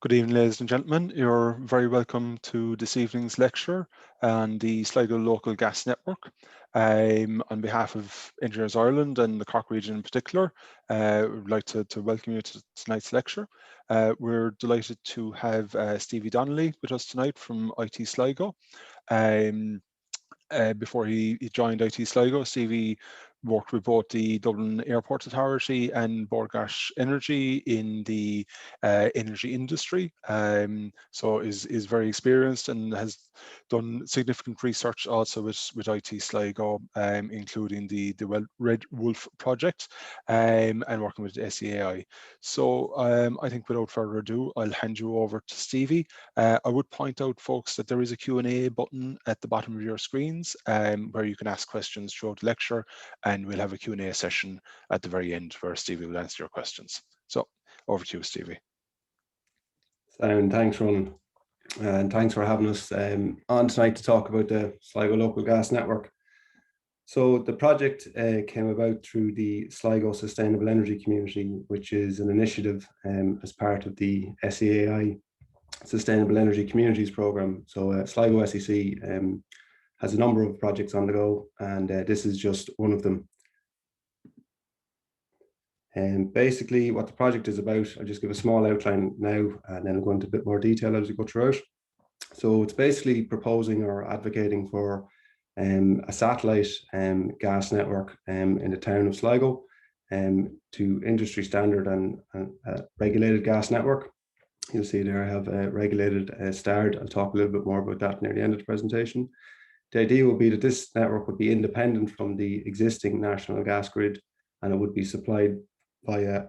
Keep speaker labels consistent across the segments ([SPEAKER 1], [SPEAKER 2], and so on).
[SPEAKER 1] Good evening, ladies and gentlemen. You're very welcome to this evening's lecture on the Sligo Local Gas Network. On behalf of Engineers Ireland and the Cork region in particular, we'd like to welcome you to tonight's lecture. We're delighted to have Stevie Donnelly with us tonight from IT Sligo. Before he joined IT Sligo, Stevie worked with both the Dublin Airport Authority and Bord Gáis Energy in the energy industry. So is very experienced and has done significant research also with IT Sligo, including the Red Wolf project and working with the SEAI. So I think without further ado, I'll hand you over to Stevie. I would point out, folks, that there is a Q&A button at the bottom of your screens where you can ask questions throughout the lecture, and we'll have a Q&A session at the very end where Stevie will answer your questions. So over to you, Stevie.
[SPEAKER 2] Thanks, Ron, and thanks for having us on tonight to talk about the Sligo Local Gas Network. So the project came about through the Sligo Sustainable Energy Community, which is an initiative as part of the SEAI Sustainable Energy Communities Programme. So Sligo SEC has a number of projects on the go, and this is just one of them. And basically what the project is about, I'll just give a small outline now, and then I'll go into a bit more detail as we go through it. So it's basically proposing or advocating for a satellite gas network in the town of Sligo to industry standard and regulated gas network. You'll see there I have a regulated starred. I'll talk a little bit more about that near the end of the presentation. The idea would be that this network would be independent from the existing national gas grid, and it would be supplied via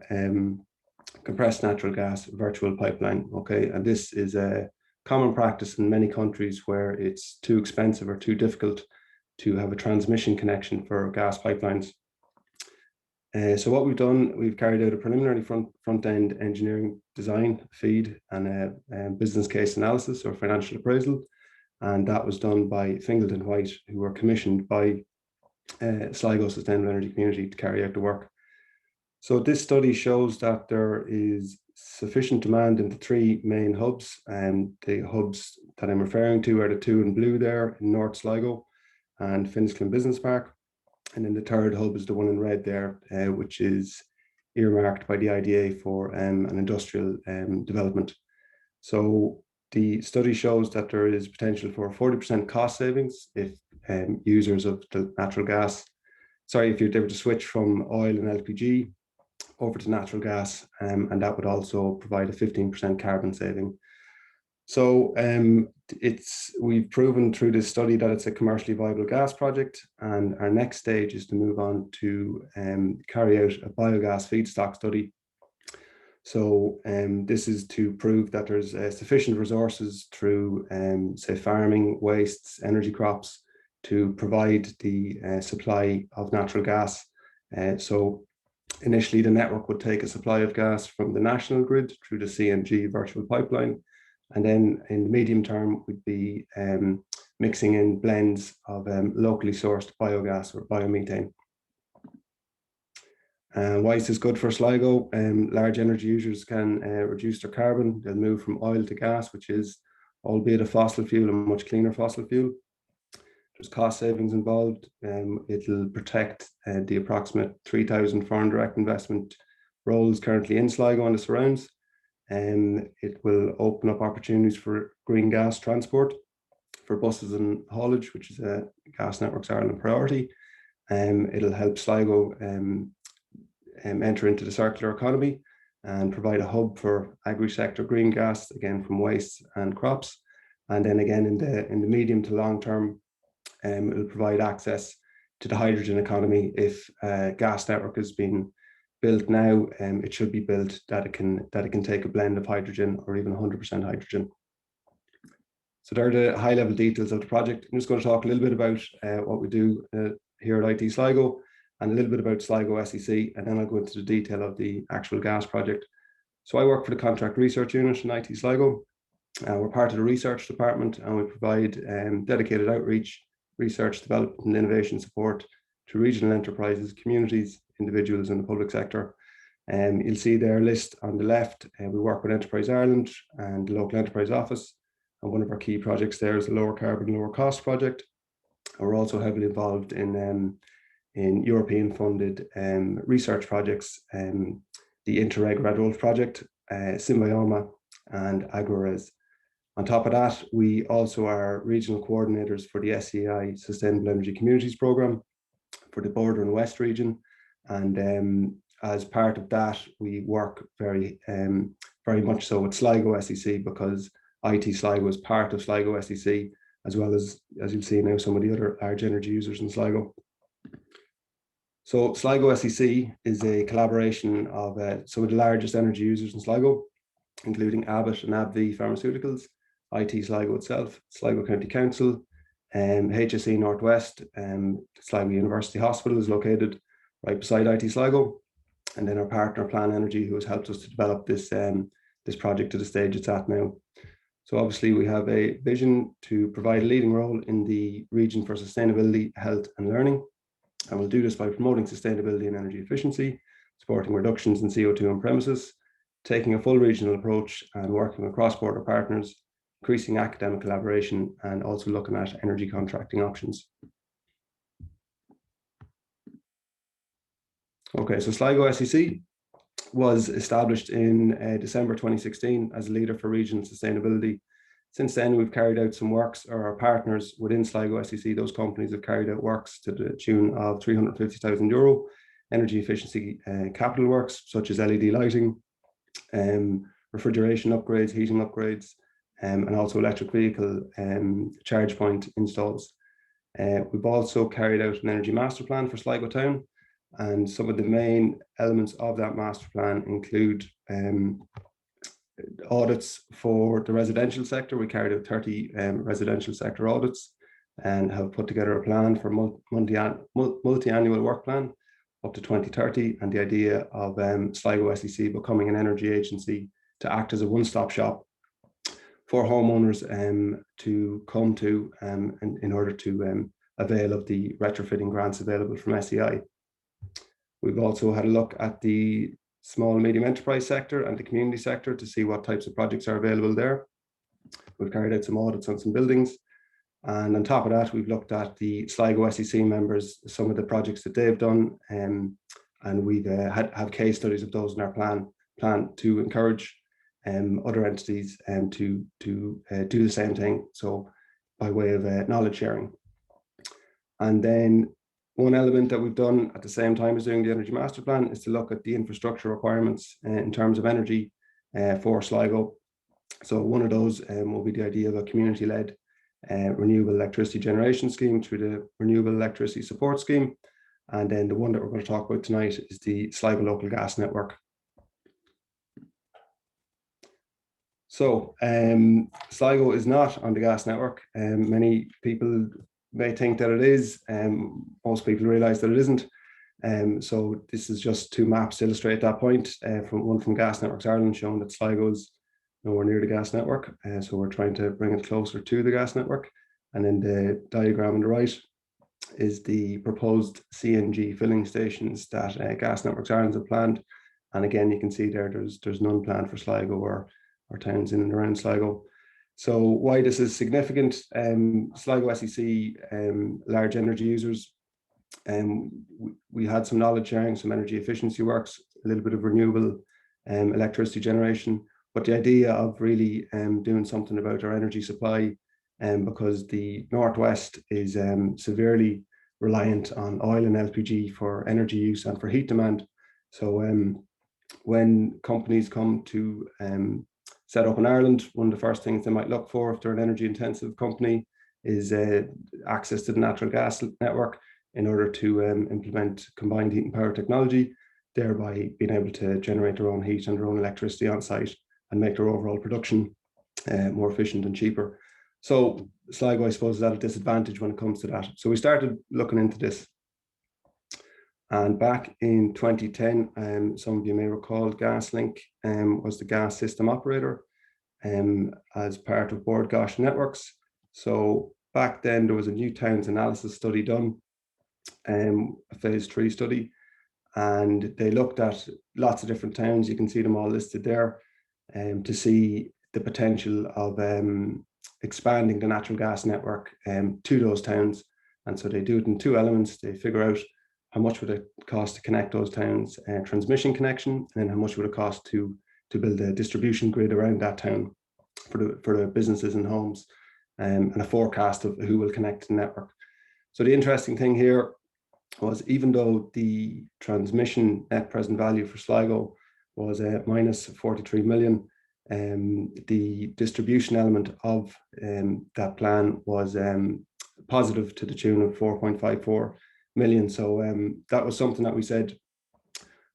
[SPEAKER 2] compressed natural gas virtual pipeline. Okay, and this is a common practice in many countries where it's too expensive or too difficult to have a transmission connection for gas pipelines. So what we've done, we've carried out a preliminary front-end engineering design, FEED, and a business case analysis or financial appraisal. And that was done by Fingleton White, who were commissioned by Sligo Sustainable Energy Community to carry out the work. So this study shows that there is sufficient demand in the three main hubs, and the hubs that I'm referring to are the two in blue there in North Sligo and Finniskillen Business Park. And then the third hub is the one in red there, which is earmarked by the IDA for an industrial development. So the study shows that there is potential for 40% cost savings if users of the natural gas, if they were to switch from oil and LPG over to natural gas, and that would also provide a 15% carbon saving. So we've proven through this study that it's a commercially viable gas project, and our next stage is to move on to carry out a biogas feedstock study. So this is to prove that there's sufficient resources through, say, farming, wastes, energy crops to provide the supply of natural gas. So initially the network would take a supply of gas from the national grid through the CNG virtual pipeline. And then in the medium term, we'd be mixing in blends of locally sourced biogas or biomethane. Why is this good for Sligo? Large energy users can reduce their carbon. They'll move from oil to gas, which is, albeit a fossil fuel, a much cleaner fossil fuel. There's cost savings involved. It'll protect the approximate 3,000 foreign direct investment roles currently in Sligo and the surrounds. It will open up opportunities for green gas transport for buses and haulage, which is a Gas Networks Ireland priority. It'll help Sligo enter into the circular economy and provide a hub for agri-sector green gas, again from waste and crops. And then again in the medium to long term, it will provide access to the hydrogen economy. If a gas network has been built now, it should be built that it can take a blend of hydrogen or even 100% hydrogen. So there are the high level details of the project. I'm just going to talk a little bit about what we do here at IT Sligo, and a little bit about Sligo SEC, and then I'll go into the detail of the actual gas project. So I work for the Contract Research Unit in IT Sligo. We're part of the research department, and we provide dedicated outreach, research, development and innovation support to regional enterprises, communities, individuals in the public sector. You'll see their list on the left. We work with Enterprise Ireland and the Local Enterprise Office. And one of our key projects there is the Lower Carbon, Lower Cost project. We're also heavily involved in European funded research projects, the Interreg Red Wolf project, Symbioma and AgroRes. On top of that, we also are regional coordinators for the SEI Sustainable Energy Communities Programme for the Border and West region. And as part of that, we work very much so with Sligo SEC, because IT Sligo is part of Sligo SEC, as well as you'll see now, some of the other large energy users in Sligo. So Sligo SEC is a collaboration of some of the largest energy users in Sligo, including Abbott and AbbVie Pharmaceuticals, IT Sligo itself, Sligo County Council, HSE Northwest, Sligo University Hospital is located right beside IT Sligo, and then our partner Plan Energy, who has helped us to develop this project to the stage it's at now. So obviously we have a vision to provide a leading role in the region for sustainability, health and learning. And we'll do this by promoting sustainability and energy efficiency, supporting reductions in CO2 on premises, taking a full regional approach and working with cross-border partners, increasing academic collaboration, and also looking at energy contracting options. Okay, so Sligo SEC was established in December 2016 as a leader for regional sustainability. Since then, we've carried out some works, or our partners within Sligo SEC, those companies have carried out works to the tune of €350,000, energy efficiency capital works, such as LED lighting, refrigeration upgrades, heating upgrades, and also electric vehicle charge point installs. We've also carried out an energy master plan for Sligo Town, and some of the main elements of that master plan include audits for the residential sector. We carried out 30 residential sector audits and have put together a plan for multi-annual work plan up to 2030, and the idea of Sligo SEC becoming an energy agency to act as a one-stop shop for homeowners to come to in order to avail of the retrofitting grants available from SEI. We've also had a look at the small and medium enterprise sector and the community sector to see what types of projects are available there. We've carried out some audits on some buildings. And on top of that, we've looked at the Sligo SEC members, some of the projects that they've done, and we've have case studies of those in our plan to encourage other entities to do the same thing, so by way of knowledge sharing. And then one element that we've done at the same time as doing the energy master plan is to look at the infrastructure requirements in terms of energy for Sligo. So one of those will be the idea of a community-led renewable electricity generation scheme through the Renewable Electricity Support Scheme. And then the one that we're going to talk about tonight is the Sligo Local Gas Network. So Sligo is not on the gas network. Many people may think that it is. Most people realise that it isn't. So this is just two maps to illustrate that point. One from Gas Networks Ireland showing that Sligo is nowhere near the gas network. So we're trying to bring it closer to the gas network. And then the diagram on the right is the proposed CNG filling stations that Gas Networks Ireland have planned. And again, you can see there's none planned for Sligo or towns in and around Sligo. So why this is significant, Sligo SEC, large energy users, we had some knowledge sharing, some energy efficiency works, a little bit of renewable electricity generation, but the idea of really doing something about our energy supply, because the Northwest is severely reliant on oil and LPG for energy use and for heat demand. So when companies come to set up in Ireland, one of the first things they might look for if they're an energy intensive company is access to the natural gas network in order to implement combined heat and power technology, thereby being able to generate their own heat and their own electricity on site and make their overall production more efficient and cheaper. So Sligo, I suppose, is at a disadvantage when it comes to that. So we started looking into this. And back in 2010, some of you may recall, GasLink was the gas system operator as part of Bord Gáis Networks. So back then there was a new towns analysis study done, a phase 3 study, and they looked at lots of different towns. You can see them all listed there, to see the potential of expanding the natural gas network to those towns. And so they do it in two elements. They figure out how much would it cost to connect those towns, transmission connection, and then how much would it cost to build a distribution grid around that town for the businesses and homes, and a forecast of who will connect to the network. So the interesting thing here was, even though the transmission net present value for Sligo was minus 43 million, the distribution element of that plan was positive to the tune of 4.54 million. So that was something that we said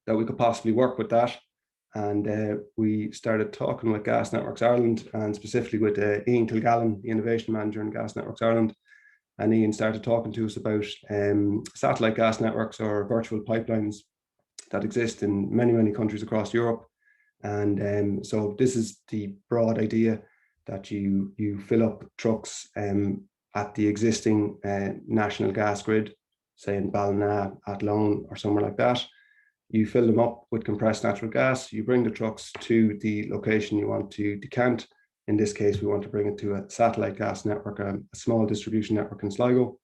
[SPEAKER 2] that we could possibly work with that. And we started talking with Gas Networks Ireland, and specifically with Ian Kilgallen, the Innovation Manager in Gas Networks Ireland. And Ian started talking to us about satellite gas networks, or virtual pipelines, that exist in many, many countries across Europe. And so this is the broad idea, that you fill up trucks at the existing national gas grid, say in Ballina, Athlone, or somewhere like that. You fill them up with compressed natural gas. You bring the trucks to the location you want to decant. In this case, we want to bring it to a satellite gas network, a small distribution network in Sligo.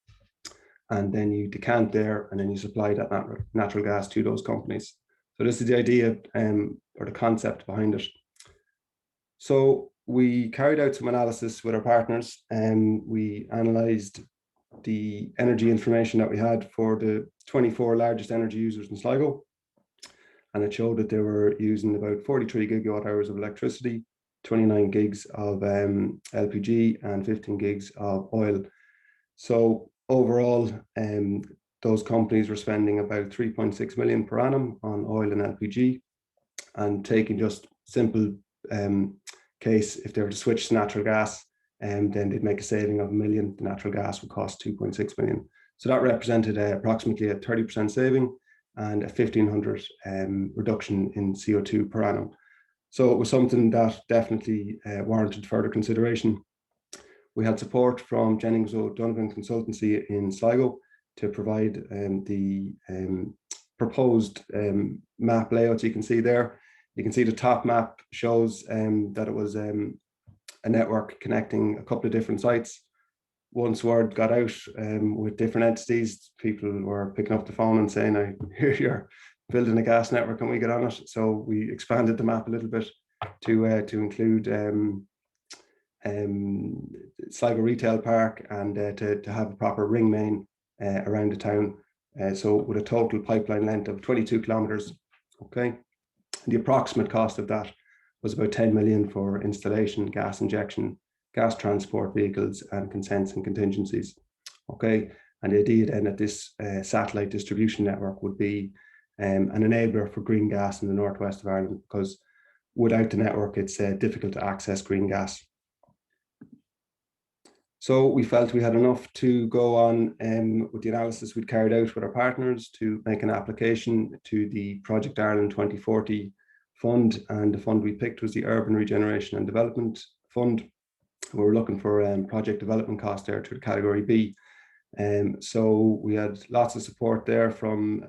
[SPEAKER 2] And then you decant there, and then you supply that natural gas to those companies. So this is the idea, or the concept behind it. So we carried out some analysis with our partners, and we analysed the energy information that we had for the 24 largest energy users in Sligo. And it showed that they were using about 43 gigawatt hours of electricity, 29 gigs of LPG, and 15 gigs of oil. So overall, those companies were spending about 3.6 million per annum on oil and LPG. And taking just simple case, if they were to switch to natural gas, then they'd make a saving of $1 million. The natural gas would cost 2.6 million. So that represented approximately a 30% saving and a 1,500 reduction in CO2 per annum. So it was something that definitely warranted further consideration. We had support from Jennings O'Donovan Consultancy in Sligo to provide the proposed map layout. You can see there. You can see the top map shows that it was a network connecting a couple of different sites. Once word got out with different entities, people were picking up the phone and saying, "I hear you're building a gas network, can we get on it?" So we expanded the map a little bit to include Sligo Retail Park, and to have a proper ring main around the town. So with a total pipeline length of 22 kilometers. Okay, the approximate cost of that was about 10 million for installation, gas injection, gas transport vehicles, and consents and contingencies. Okay, and the idea then that this satellite distribution network would be an enabler for green gas in the northwest of Ireland, because without the network, it's difficult to access green gas. So we felt we had enough to go on with the analysis we'd carried out with our partners to make an application to the Project Ireland 2040 fund, and the fund we picked was the Urban Regeneration and Development Fund. We were looking for project development cost there to the category B. So we had lots of support there from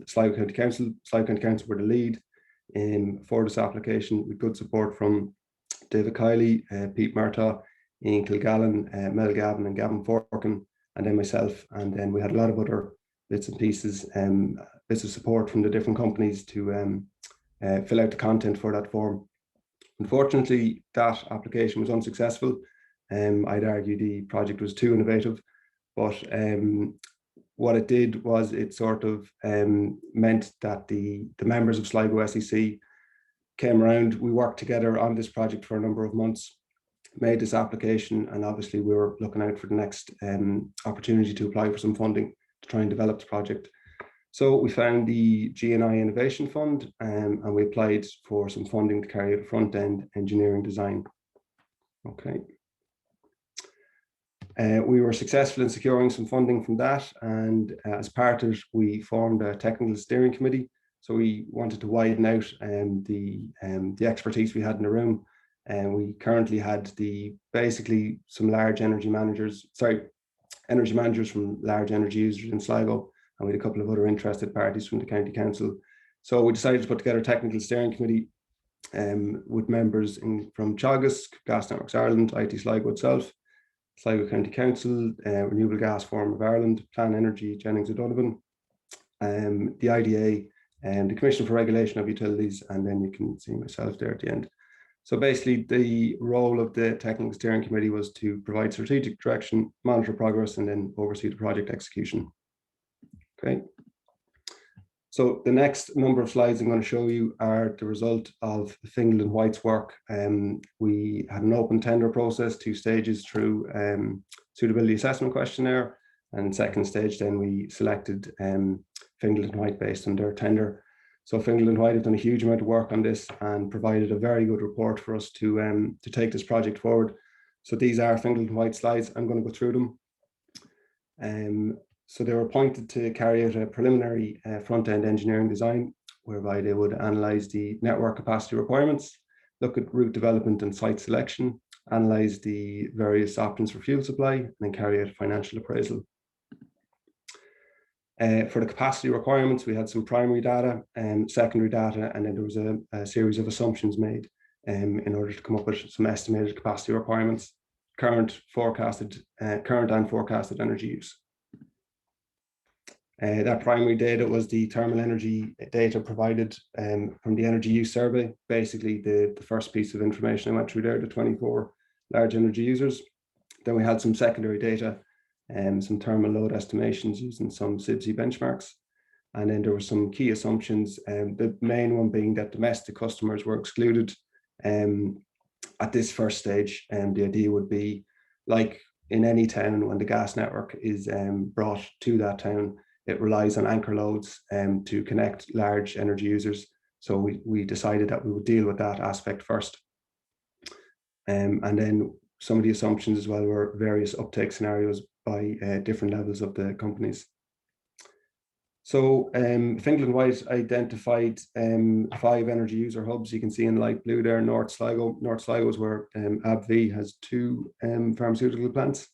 [SPEAKER 2] Sligo County Council. Sligo County Council were the lead for this application, with good support from David Kiley, Pete Murtaugh, Ian Kilgallen, Mel Gavin and Gavin Forkin, and then myself. And then we had a lot of other bits and pieces, bits of support from the different companies to fill out the content for that form. Unfortunately, that application was unsuccessful. I'd argue the project was too innovative, but what it did was it sort of meant that the members of Sligo SEC came around. We worked together on this project for a number of months, made this application, and obviously we were looking out for the next opportunity to apply for some funding to try and develop the project. So we found the G&I Innovation Fund, and we applied for some funding to carry out a front-end engineering design. Okay. We were successful in securing some funding from that, and as part of it, we formed a technical steering committee. So we wanted to widen out the expertise we had in the room, and we currently had basically some large energy managers from large energy users in Sligo, and we had a couple of other interested parties from the county council. So we decided to put together a technical steering committee with members from Teagasc, Gas Networks Ireland, IT Sligo itself, Sligo County Council, Renewable Gas Forum of Ireland, Plan Energy, Jennings O'Donovan, the IDA, and the Commission for Regulation of Utilities, and then you can see myself there at the end. So basically, the role of the Technical Steering Committee was to provide strategic direction, monitor progress, and then oversee the project execution. Okay. So the next number of slides I'm going to show you are the result of Fingal and White's work. We had an open tender process, 2 stages through suitability assessment questionnaire, and second stage then we selected Fingal and White based on their tender. So Fingal and White have done a huge amount of work on this and provided a very good report for us to take this project forward. So these are Fingal and White slides. I'm going to go through them. So they were appointed to carry out a preliminary front-end engineering design, whereby they would analyse the network capacity requirements, look at route development and site selection, analyse the various options for fuel supply, and then carry out a financial appraisal. For the capacity requirements, we had some primary data and secondary data, and then there was a series of assumptions made in order to come up with some estimated capacity requirements, current and forecasted energy use. That primary data was the thermal energy data provided from the energy use survey. Basically, the first piece of information I went through there, the 24 large energy users. Then we had some secondary data, some thermal load estimations using some SIBSI benchmarks. And then there were some key assumptions, the main one being that domestic customers were excluded at this first stage. The idea would be, like in any town, when the gas network is brought to that town, it relies on anchor loads to connect large energy users. So we decided that we would deal with that aspect first. And then some of the assumptions as well were various uptake scenarios by different levels of the companies. So Fingal and White identified 5 energy user hubs. You can see in light blue there, North Sligo. North Sligo is where AbbVie has 2 pharmaceutical plants.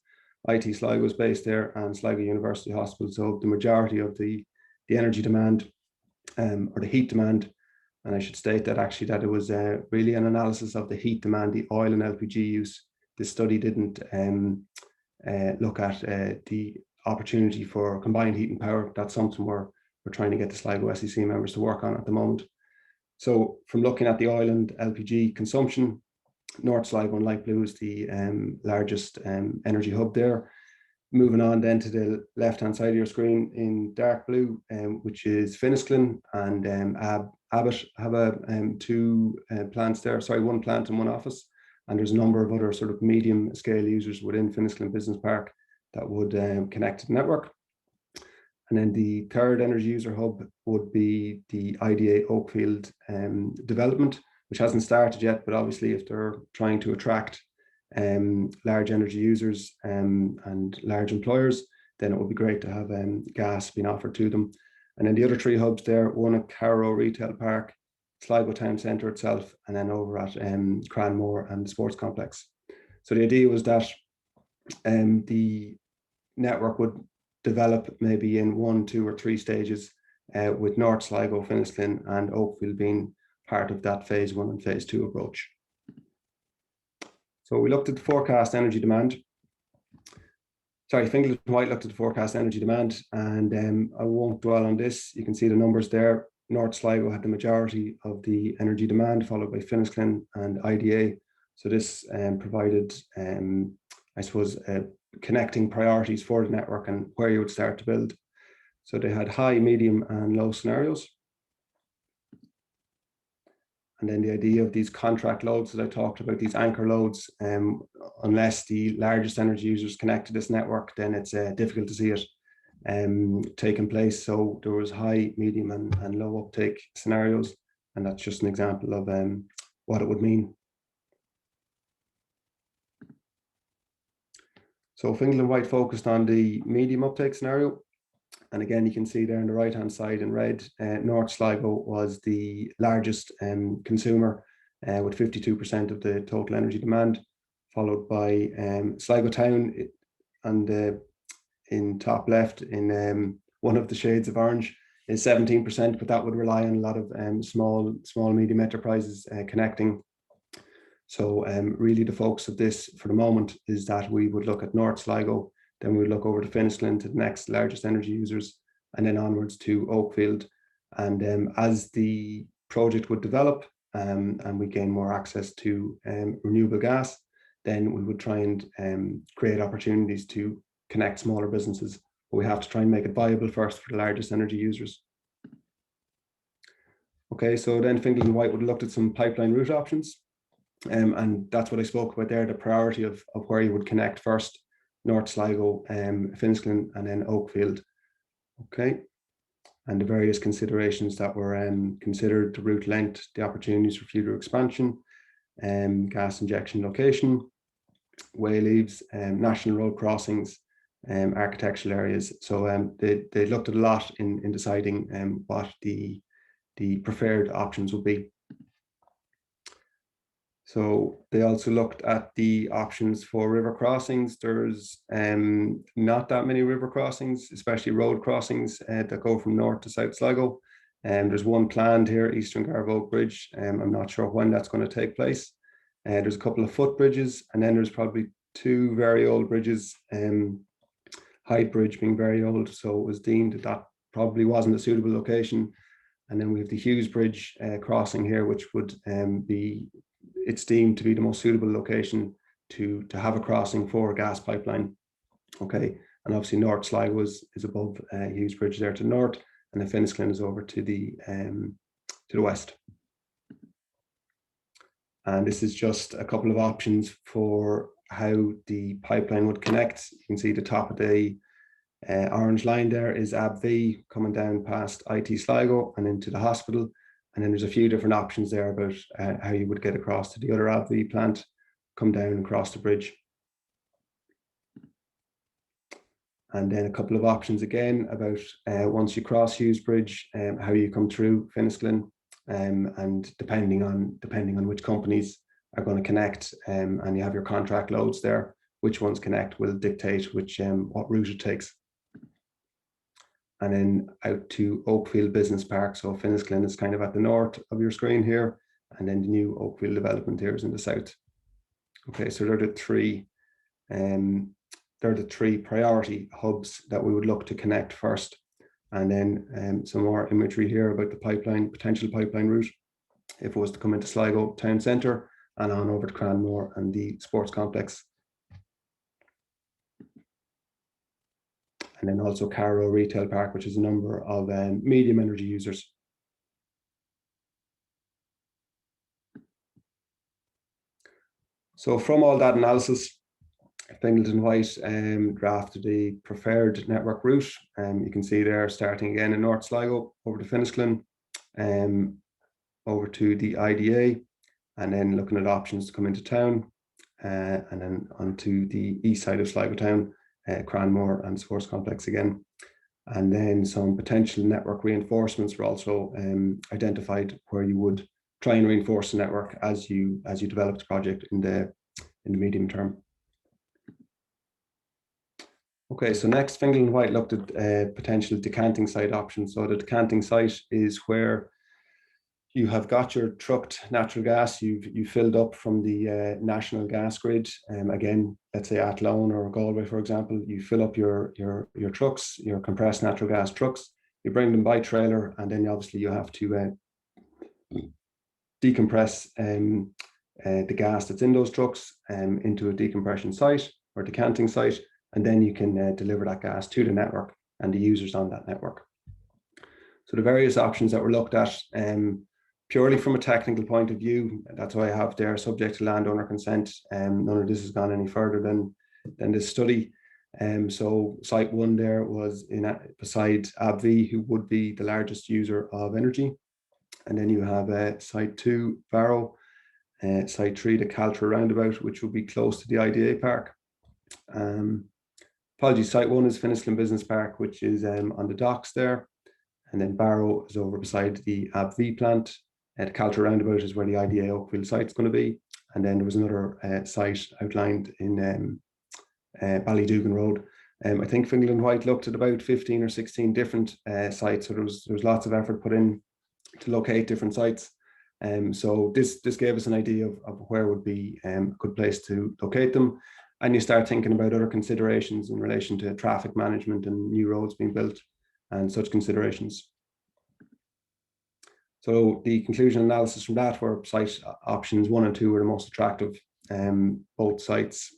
[SPEAKER 2] IT Sligo is based there, and Sligo University Hospital. So the majority of the energy demand or the heat demand, and I should state that actually that it was really an analysis of the heat demand, the oil and LPG use. This study didn't look at the opportunity for combined heat and power. That's something we're trying to get the Sligo SEC members to work on at the moment. So from looking at the oil and LPG consumption, North Sligo in light blue is the largest energy hub there. Moving on then to the left-hand side of your screen in dark blue, which is Finisclin and Abbott have 2 plants there. Sorry, 1 plant and 1 office. And there's a number of other sort of medium scale users within Finisclin Business Park that would connect to the network. And then the third energy user hub would be the IDA Oakfield development, which hasn't started yet, but obviously if they're trying to attract large energy users and large employers, then it would be great to have gas being offered to them. And then the other 3 hubs there, one at Carrow Retail Park, Sligo Town Centre itself, and then over at Cranmore and the Sports Complex. So the idea was that the network would develop maybe in 1, 2 or 3 stages, with North Sligo, Finisclin and Oakfield being part of that phase 1 and phase 2 approach. So we looked at the forecast energy demand. Sorry, Fingal and White looked at the forecast energy demand, and I won't dwell on this. You can see the numbers there. North Sligo had the majority of the energy demand, followed by Finisclin and IDA. So this provided, I suppose, connecting priorities for the network and where you would start to build. So they had high, medium and low scenarios. And then the idea of these contract loads that I talked about, these anchor loads, unless the largest energy users connect to this network, then it's difficult to see it taking place. So there was high, medium and low uptake scenarios. And that's just an example of what it would mean. So Fingal and White focused on the medium uptake scenario. And again, you can see there on the right-hand side in red, North Sligo was the largest consumer with 52% of the total energy demand, followed by Sligo Town and in top left in one of the shades of orange is 17%, but that would rely on a lot of small, medium enterprises connecting. So really the focus of this for the moment is that we would look at North Sligo, then we would look over to Finisclin, to the next largest energy users, and then onwards to Oakfield. And as the project would develop and we gain more access to renewable gas, then we would try and create opportunities to connect smaller businesses. But we have to try and make it viable first for the largest energy users. Okay, so then Fingal and White would have looked at some pipeline route options. And that's what I spoke about there, the priority of where you would connect first: North Sligo, Finisclin, and then Oakfield. Okay, and the various considerations that were considered: the route length, the opportunities for future expansion, gas injection location, way leaves, national road crossings, architectural areas. So they looked at a lot in deciding what the preferred options would be. So they also looked at the options for river crossings. There's not that many river crossings, especially road crossings that go from north to south Sligo. There's one planned here, Eastern Garvoke Bridge. I'm not sure when that's going to take place. There's a couple of footbridges, and then there's probably two very old bridges, Hyde Bridge being very old, so it was deemed that probably wasn't a suitable location. And then we have the Hughes Bridge crossing here, which would it's deemed to be the most suitable location to have a crossing for a gas pipeline. Okay, and obviously North Sligo is above Hughes Bridge there to the north, and then Finisclin is over to the west. And this is just a couple of options for how the pipeline would connect. You can see the top of the orange line there is ABV coming down past IT Sligo and into the hospital. And then there's a few different options there about how you would get across to the other ABV plant, come down and cross the bridge. And then a couple of options again about once you cross Hughes Bridge, how you come through Finisclin, and depending on which companies are going to connect, and you have your contract loads there, which ones connect will dictate what route it takes. And then out to Oakfield Business Park. So Finisclin is kind of at the north of your screen here, and then the new Oakfield development here is in the south. Okay, so they're the three priority hubs that we would look to connect first. And then some more imagery here about the potential pipeline route, if it was to come into Sligo town centre and on over to Cranmore and the sports complex. And then also Carrow Retail Park, which is a number of medium energy users. So from all that analysis, Fingal and White drafted the preferred network route. You can see there, starting again in North Sligo, over to Finisclin, over to the IDA, and then looking at options to come into town, and then onto the east side of Sligo town, Cranmore and Sports Complex again. And then some potential network reinforcements were also identified, where you would try and reinforce the network as you develop the project in the medium term. Okay, so next, Fingal and White looked at potential decanting site options. So the decanting site is where you have got your trucked natural gas, you filled up from the national gas grid. Again, let's say Athlone or Galway, for example, you fill up your trucks, your compressed natural gas trucks, you bring them by trailer, and then obviously you have to decompress the gas that's in those trucks into a decompression site or decanting site, and then you can deliver that gas to the network and the users on that network. So the various options that were looked at, purely from a technical point of view, that's why I have there, subject to landowner consent. None of this has gone any further than this study. So site one there was beside ABV, who would be the largest user of energy. And then you have site two, Barrow, site three, the Caltra roundabout, which will be close to the IDA park. Site one is Finisclin Business Park, which is on the docks there. And then Barrow is over beside the ABV plant. The Caltra roundabout is where the IDA Oakfield site is going to be. And then there was another site outlined in Ballydugan Road, I think Finland White looked at about 15 or 16 different sites, so there was lots of effort put in to locate different sites. So this gave us an idea of where would be a good place to locate them. And you start thinking about other considerations in relation to traffic management and new roads being built and such considerations. So the conclusion analysis from that were site options 1 and 2 were the most attractive. Both sites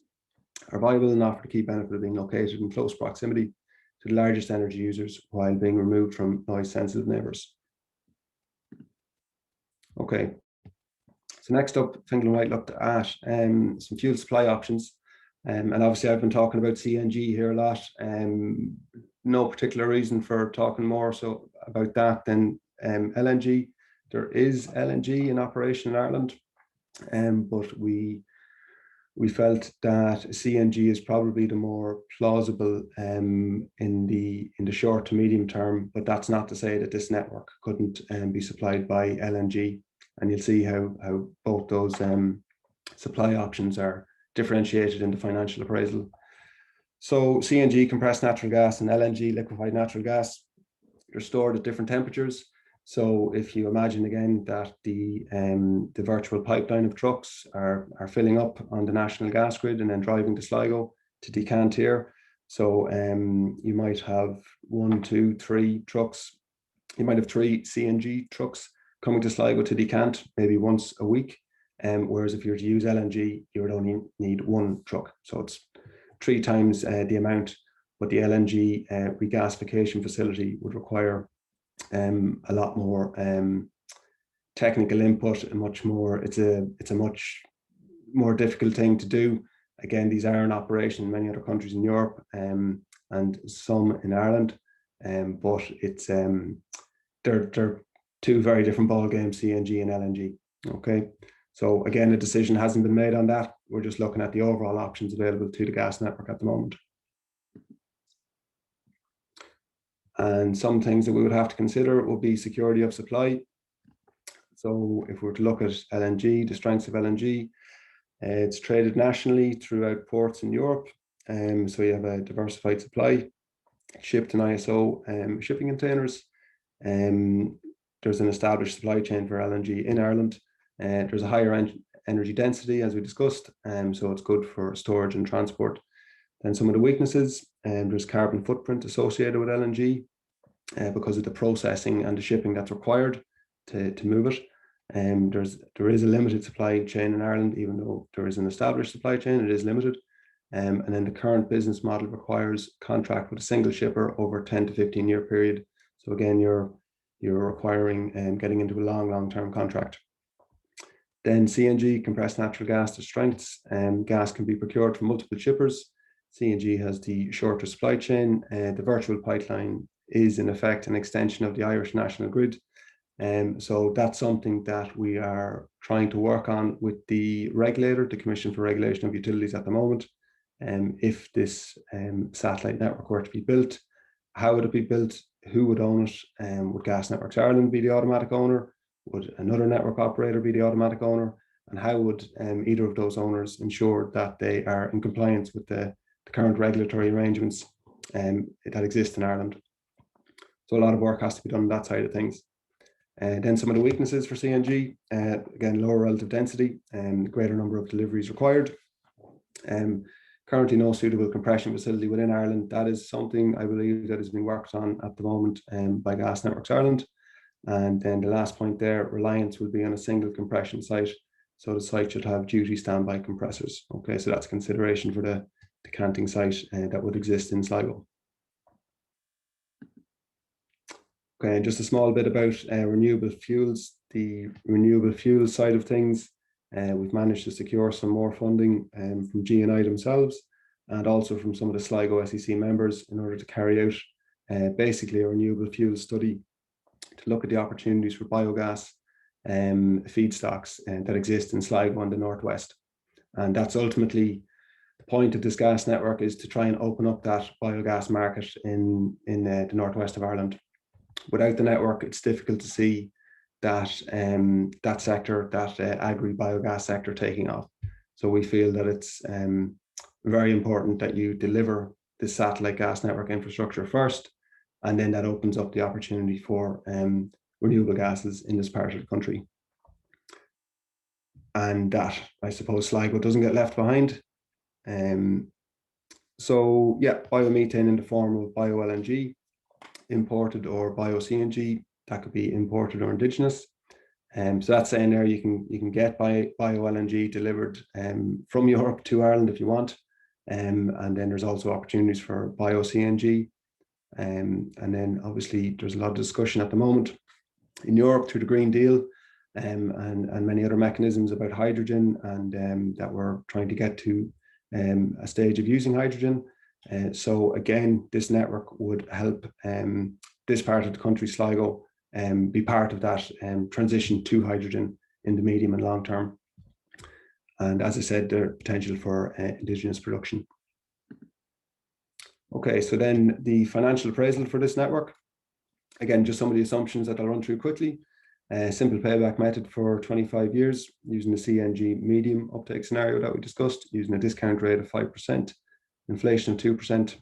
[SPEAKER 2] are viable and offer the key benefit of being located in close proximity to the largest energy users while being removed from noise sensitive neighbours. Okay, so next up, Finland White looked at some fuel supply options. And obviously I've been talking about CNG here a lot. No particular reason for talking more so about that than LNG. There is LNG in operation in Ireland, but we felt that CNG is probably the more plausible in the short to medium term, but that's not to say that this network couldn't be supplied by LNG. And you'll see how both those supply options are differentiated in the financial appraisal. So CNG, compressed natural gas, and LNG, liquefied natural gas, they're stored at different temperatures. So if you imagine again that the virtual pipeline of trucks are filling up on the national gas grid and then driving to Sligo to decant here. So you might have 1, 2, 3 trucks. You might have 3 CNG trucks coming to Sligo to decant maybe once a week. Whereas if you were to use LNG, you would only need 1 truck. So it's 3 times the amount, but the LNG regasification facility would require a lot more technical input and much more. It's a much more difficult thing to do. Again, these are in operation in many other countries in Europe and some in Ireland, but it's they're 2 very different ball games, CNG and LNG. Okay, so again, a decision hasn't been made on that. We're just looking at the overall options available to the gas network at the moment. And some things that we would have to consider would be security of supply. So if we were to look at LNG, the strengths of LNG, it's traded nationally throughout ports in Europe. So you have a diversified supply, shipped in ISO shipping containers. There's an established supply chain for LNG in Ireland. There's a higher energy density, as we discussed, so it's good for storage and transport. Then some of the weaknesses, there's carbon footprint associated with LNG because of the processing and the shipping that's required to move it. There is a limited supply chain in Ireland, even though there is an established supply chain, it is limited. And then the current business model requires contract with a single shipper over a 10 to 15 year period. So again, you're requiring getting into a long-term contract. Then CNG, compressed natural gas, the strengths. Gas can be procured from multiple shippers. CNG has the shorter supply chain. The virtual pipeline is in effect an extension of the Irish national grid. So that's something that we are trying to work on with the regulator, the Commission for Regulation of Utilities at the moment. If this satellite network were to be built, how would it be built? Who would own it? Would Gas Networks Ireland be the automatic owner? Would another network operator be the automatic owner? And how would either of those owners ensure that they are in compliance with the current regulatory arrangements that exist in Ireland? So a lot of work has to be done on that side of things. And then some of the weaknesses for CNG, again, lower relative density and greater number of deliveries required. Currently no suitable compression facility within Ireland. That is something I believe that is being worked on at the moment by Gas Networks Ireland. And then the last point there, reliance will be on a single compression site. So the site should have duty standby compressors. Okay, so that's consideration for the decanting site that would exist in Sligo. Okay, and just a small bit about renewable fuels. The renewable fuels side of things, we've managed to secure some more funding from G&I themselves and also from some of the Sligo SEC members in order to carry out basically a renewable fuel study to look at the opportunities for biogas feedstocks that exist in Sligo and the Northwest. And that's ultimately the point of this gas network, is to try and open up that biogas market in the Northwest of Ireland. Without the network, it's difficult to see that that sector, that agri-biogas sector taking off. So we feel that it's very important that you deliver the satellite gas network infrastructure first, and then that opens up the opportunity for renewable gases in this part of the country. And that, I suppose, Sligo doesn't get left behind. So yeah, biomethane in the form of bio-LNG, imported, or bio-CNG, that could be imported or indigenous. So that's saying there you can get bio-LNG delivered from Europe to Ireland if you want. And then there's also opportunities for bio-CNG. And then obviously there's a lot of discussion at the moment in Europe through the Green Deal and many other mechanisms about hydrogen, and that we're trying to get to a stage of using hydrogen. So again, this network would help this part of the country, Sligo, be part of that transition to hydrogen in the medium and long term. And as I said, the potential for indigenous production. Okay, so then the financial appraisal for this network. Again, just some of the assumptions that I'll run through quickly. Simple payback method for 25 years using the CNG medium uptake scenario that we discussed, using a discount rate of 5%, inflation of 2%,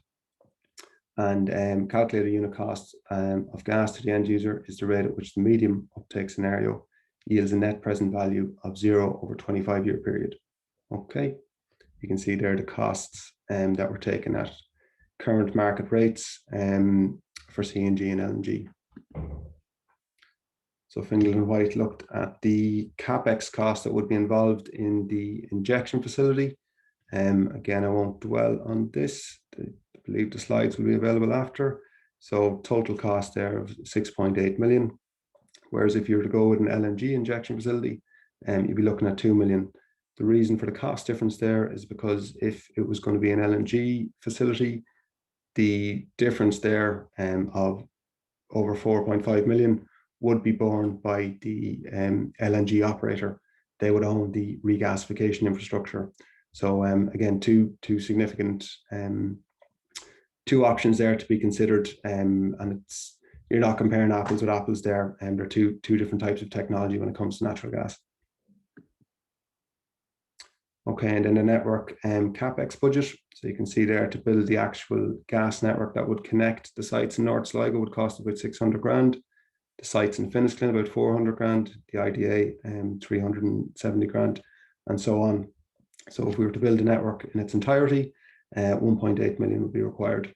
[SPEAKER 2] and calculated unit cost of gas to the end user is the rate at which the medium uptake scenario yields a net present value of 0 over 25-year period. Okay, you can see there the costs that were taken at current market rates for CNG and LNG. So Findle and White looked at the capex cost that would be involved in the injection facility. Again, I won't dwell on this. I believe the slides will be available after. So total cost there of 6.8 million. Whereas if you were to go with an LNG injection facility, you'd be looking at 2 million. The reason for the cost difference there is because if it was going to be an LNG facility, the difference there of over 4.5 million would be borne by the LNG operator. They would own the regasification infrastructure. So again, two significant two options there to be considered, and it's, you're not comparing apples with apples there, and they're two different types of technology when it comes to natural gas. Okay, and then the network capex budget. So you can see there, to build the actual gas network that would connect the sites in North Sligo would cost about 600 grand. The sites in Finniskillen about 400 grand. The IDA 370 grand, and so on. So if we were to build a network in its entirety, 1.8 million would be required.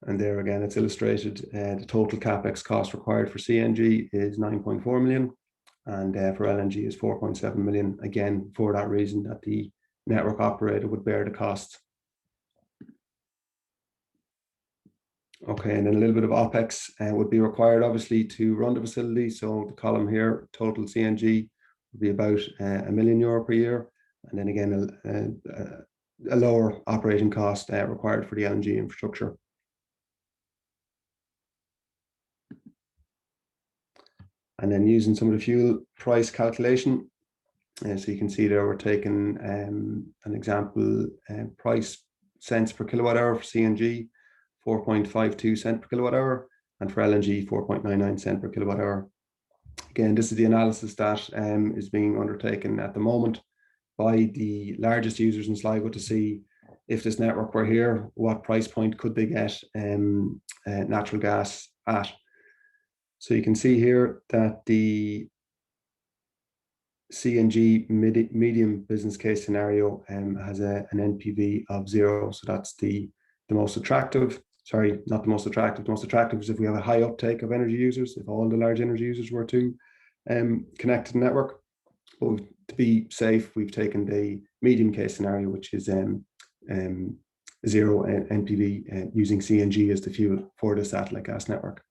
[SPEAKER 2] And there again, it's illustrated. The total capex cost required for CNG is 9.4 million. And for LNG is 4.7 million, again, for that reason that the network operator would bear the cost. Okay, and then a little bit of OPEX would be required, obviously, to run the facility. So the column here, total CNG, would be about €1 million per year. And then again, a lower operating cost required for the LNG infrastructure. And then using some of the fuel price calculation. So you can see there we're taking an example price cents per kilowatt hour for CNG, 4.52 cents per kilowatt hour, and for LNG, 4.99 cents per kilowatt hour. Again, this is the analysis that is being undertaken at the moment by the largest users in Sligo to see if this network were here, what price point could they get natural gas at. So you can see here that the CNG medium business case scenario has an NPV of 0. So that's the most attractive. Sorry, not the most attractive. The most attractive is if we have a high uptake of energy users, if all the large energy users were to connect to the network. But to be safe, we've taken the medium case scenario, which is 0 NPV using CNG as the fuel for the satellite gas network.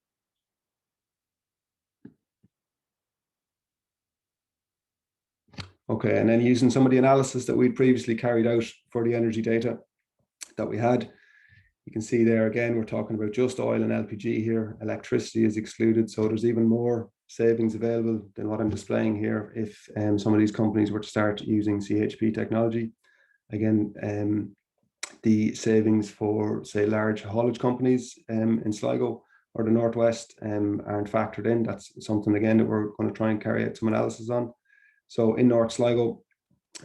[SPEAKER 2] Okay, and then using some of the analysis that we'd previously carried out for the energy data that we had, you can see there again, we're talking about just oil and LPG here. Electricity is excluded, so there's even more savings available than what I'm displaying here if some of these companies were to start using CHP technology. Again, the savings for, say, large haulage companies in Sligo or the Northwest aren't factored in. That's something, again, that we're going to try and carry out some analysis on. So in North Sligo,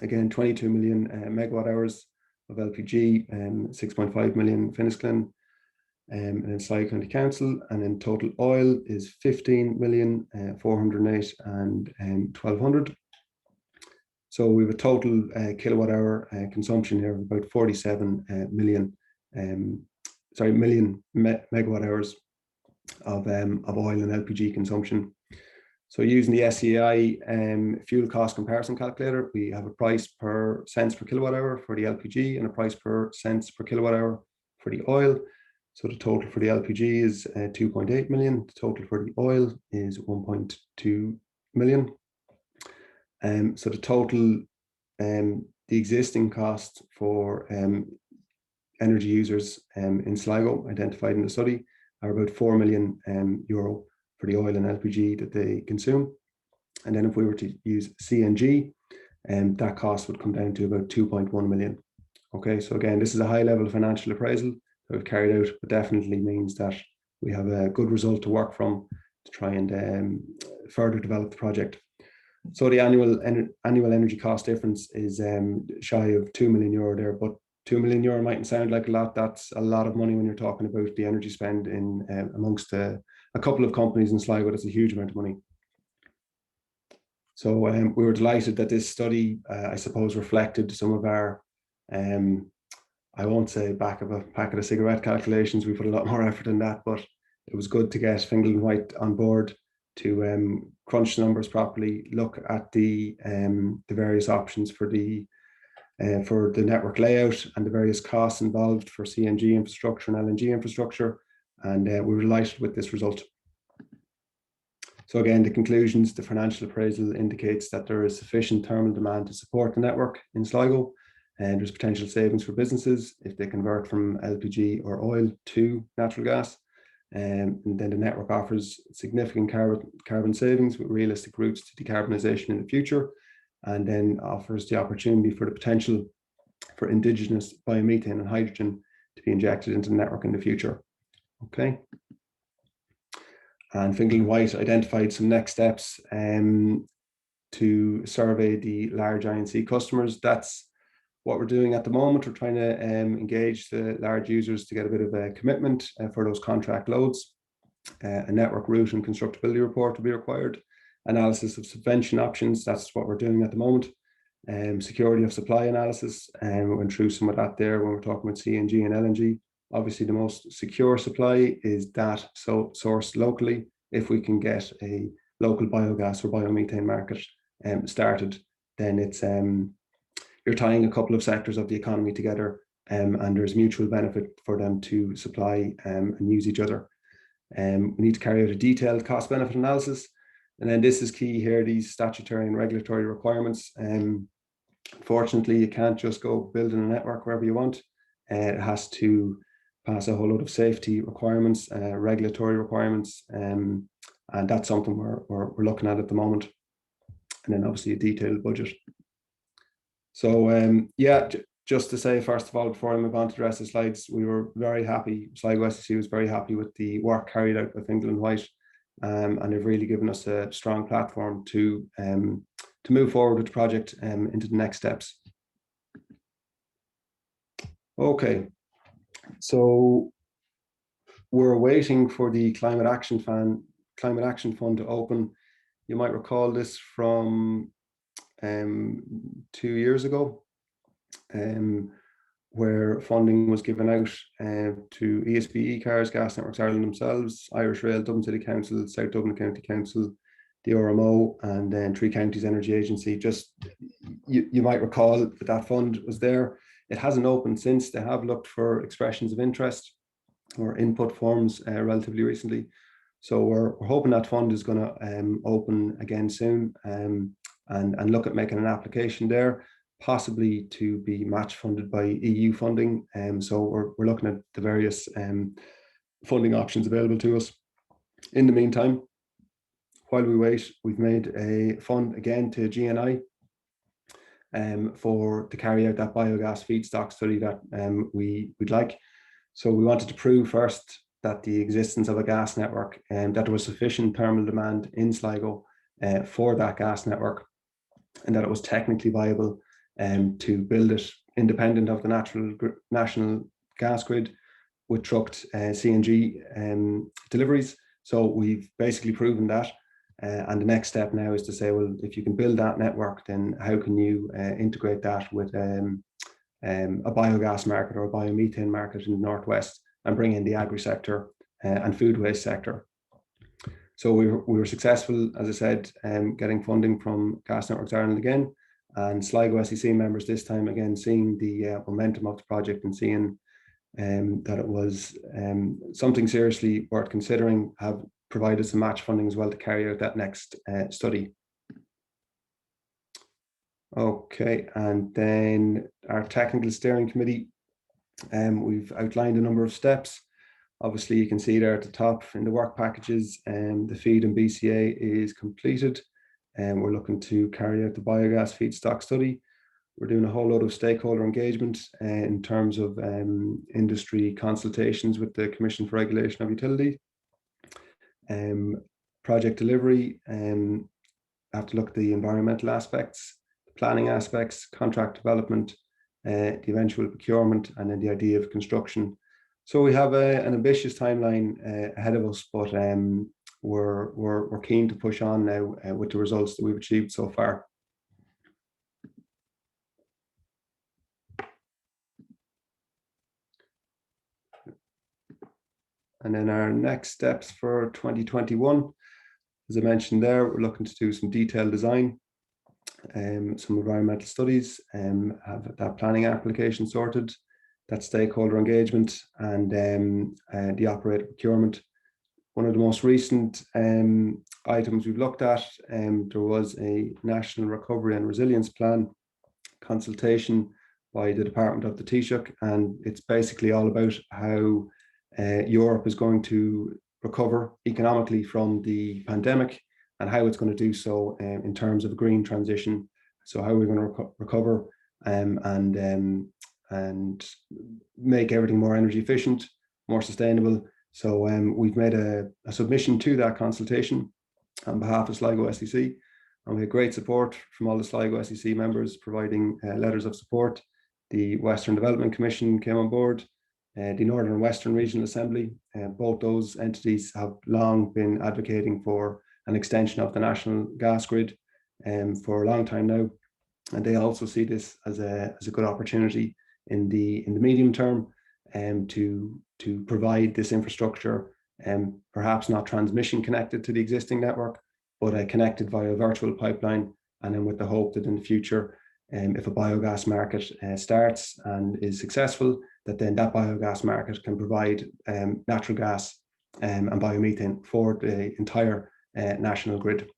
[SPEAKER 2] Again, 22 million megawatt hours of LPG, 6.5 million Finisclin, and then Sligo County Council, and then total oil is 15 million 408 and 1200. So we have a total kilowatt hour consumption here of about 47 million megawatt hours of oil and LPG consumption. So using the SEI fuel cost comparison calculator, we have a price per cents per kilowatt hour for the LPG and a price per cents per kilowatt hour for the oil. So the total for the LPG is 2.8 million. The total for the oil is 1.2 million. So the total, the existing cost for energy users in Sligo identified in the study are about 4 million euro for the oil and LPG that they consume. And then if we were to use CNG, that cost would come down to about 2.1 million. Okay, so again, this is a high level financial appraisal that we've carried out, but definitely means that we have a good result to work from to try and further develop the project. So the annual energy cost difference is shy of 2 million euro there, but 2 million euro mightn't sound like a lot. That's a lot of money when you're talking about the energy spend in amongst a couple of companies in Sligo. That's a huge amount of money. So we were delighted that this study, I suppose, reflected some of our, I won't say back of a packet of cigarette calculations. We put a lot more effort in that, but it was good to get Fingal and White on board to crunch the numbers properly, look at the various options for the network layout and the various costs involved for CNG infrastructure and LNG infrastructure, and we were delighted with this result. So again, the conclusions, the financial appraisal indicates that there is sufficient thermal demand to support the network in Sligo, and there's potential savings for businesses if they convert from LPG or oil to natural gas. And then the network offers significant carbon savings with realistic routes to decarbonisation in the future, and then offers the opportunity for the potential for indigenous biomethane and hydrogen to be injected into the network in the future. Okay. And Fingal and White identified some next steps to survey the large INC customers. That's what we're doing at the moment. We're trying to engage the large users to get a bit of a commitment for those contract loads. A network route and constructability report will be required. Analysis of subvention options, that's what we're doing at the moment. Security of supply analysis, and we went through some of that there when we're talking about CNG and LNG. Obviously, the most secure supply is that sourced locally. If we can get a local biogas or biomethane market started, then it's you're tying a couple of sectors of the economy together, and there's mutual benefit for them to supply and use each other. We need to carry out a detailed cost benefit analysis. And then this is key here, these statutory and regulatory requirements. Fortunately, you can't just go building a network wherever you want. It has to pass a whole lot of safety requirements, regulatory requirements, and that's something we're looking at the moment. And then obviously a detailed budget. So yeah, just to say, first of all, before I move on to the rest of the slides, we were very happy, Sligo SSE was very happy with the work carried out by Fingal and White, and they've really given us a strong platform to move forward with the project into the next steps. Okay, so we're waiting for the Climate Action Fund to open. You might recall this from 2 years ago, where funding was given out to ESB, ECARS, Gas Networks Ireland themselves, Irish Rail, Dublin City Council, South Dublin County Council, the RMO, and then Three Counties Energy Agency. Just you might recall that that fund was there. It hasn't opened since. They have looked for expressions of interest or input forms relatively recently. So we're hoping that fund is going to open again soon, and look at making an application there, possibly to be match funded by EU funding. So we're looking at the various funding options available to us. In the meantime, while we wait, we've made a fund again to GNI to carry out that biogas feedstock study that we'd like. So we wanted to prove first that the existence of a gas network and that there was sufficient thermal demand in Sligo for that gas network, and that it was technically viable to build it independent of the national gas grid with trucked CNG deliveries. So we've basically proven that. And the next step now is to say, well, if you can build that network, then how can you integrate that with a biogas market or a biomethane market in the Northwest and bring in the agri sector and food waste sector. So we were successful, as I said, getting funding from Gas Networks Ireland again, and Sligo SEC members this time again, seeing the momentum of the project and seeing that it was something seriously worth considering, have provided some match funding as well to carry out that next study. Okay, and then our technical steering committee, we've outlined a number of steps. Obviously, you can see there at the top in the work packages, the feed and BCA is completed, and we're looking to carry out the biogas feedstock study. We're doing a whole lot of stakeholder engagement in terms of industry consultations with the Commission for Regulation of Utility. Project delivery, have to look at the environmental aspects, planning aspects, contract development, the eventual procurement, and then the idea of construction. So we have an ambitious timeline ahead of us, but we're keen to push on now with the results that we've achieved so far. And then our next steps for 2021, as I mentioned there, we're looking to do some detailed design, some environmental studies, have that planning application sorted, that stakeholder engagement, and the operator procurement. One of the most recent items we've looked at, there was a National Recovery and Resilience Plan consultation by the Department of the Taoiseach, and it's basically all about how Europe is going to recover economically from the pandemic and how it's going to do so in terms of a green transition. So how we're going to recover and make everything more energy efficient, more sustainable. So we've made a submission to that consultation on behalf of Sligo SEC, and we had great support from all the Sligo SEC members providing letters of support. The Western Development Commission came on board, the Northern and Western Regional Assembly. Both those entities have long been advocating for an extension of the national gas grid for a long time now, and they also see this as a good opportunity in the medium term to provide this infrastructure, perhaps not transmission connected to the existing network, but connected via a virtual pipeline, and then with the hope that in the future, if a biogas market starts and is successful, that then that biogas market can provide natural gas and biomethane for the entire national grid.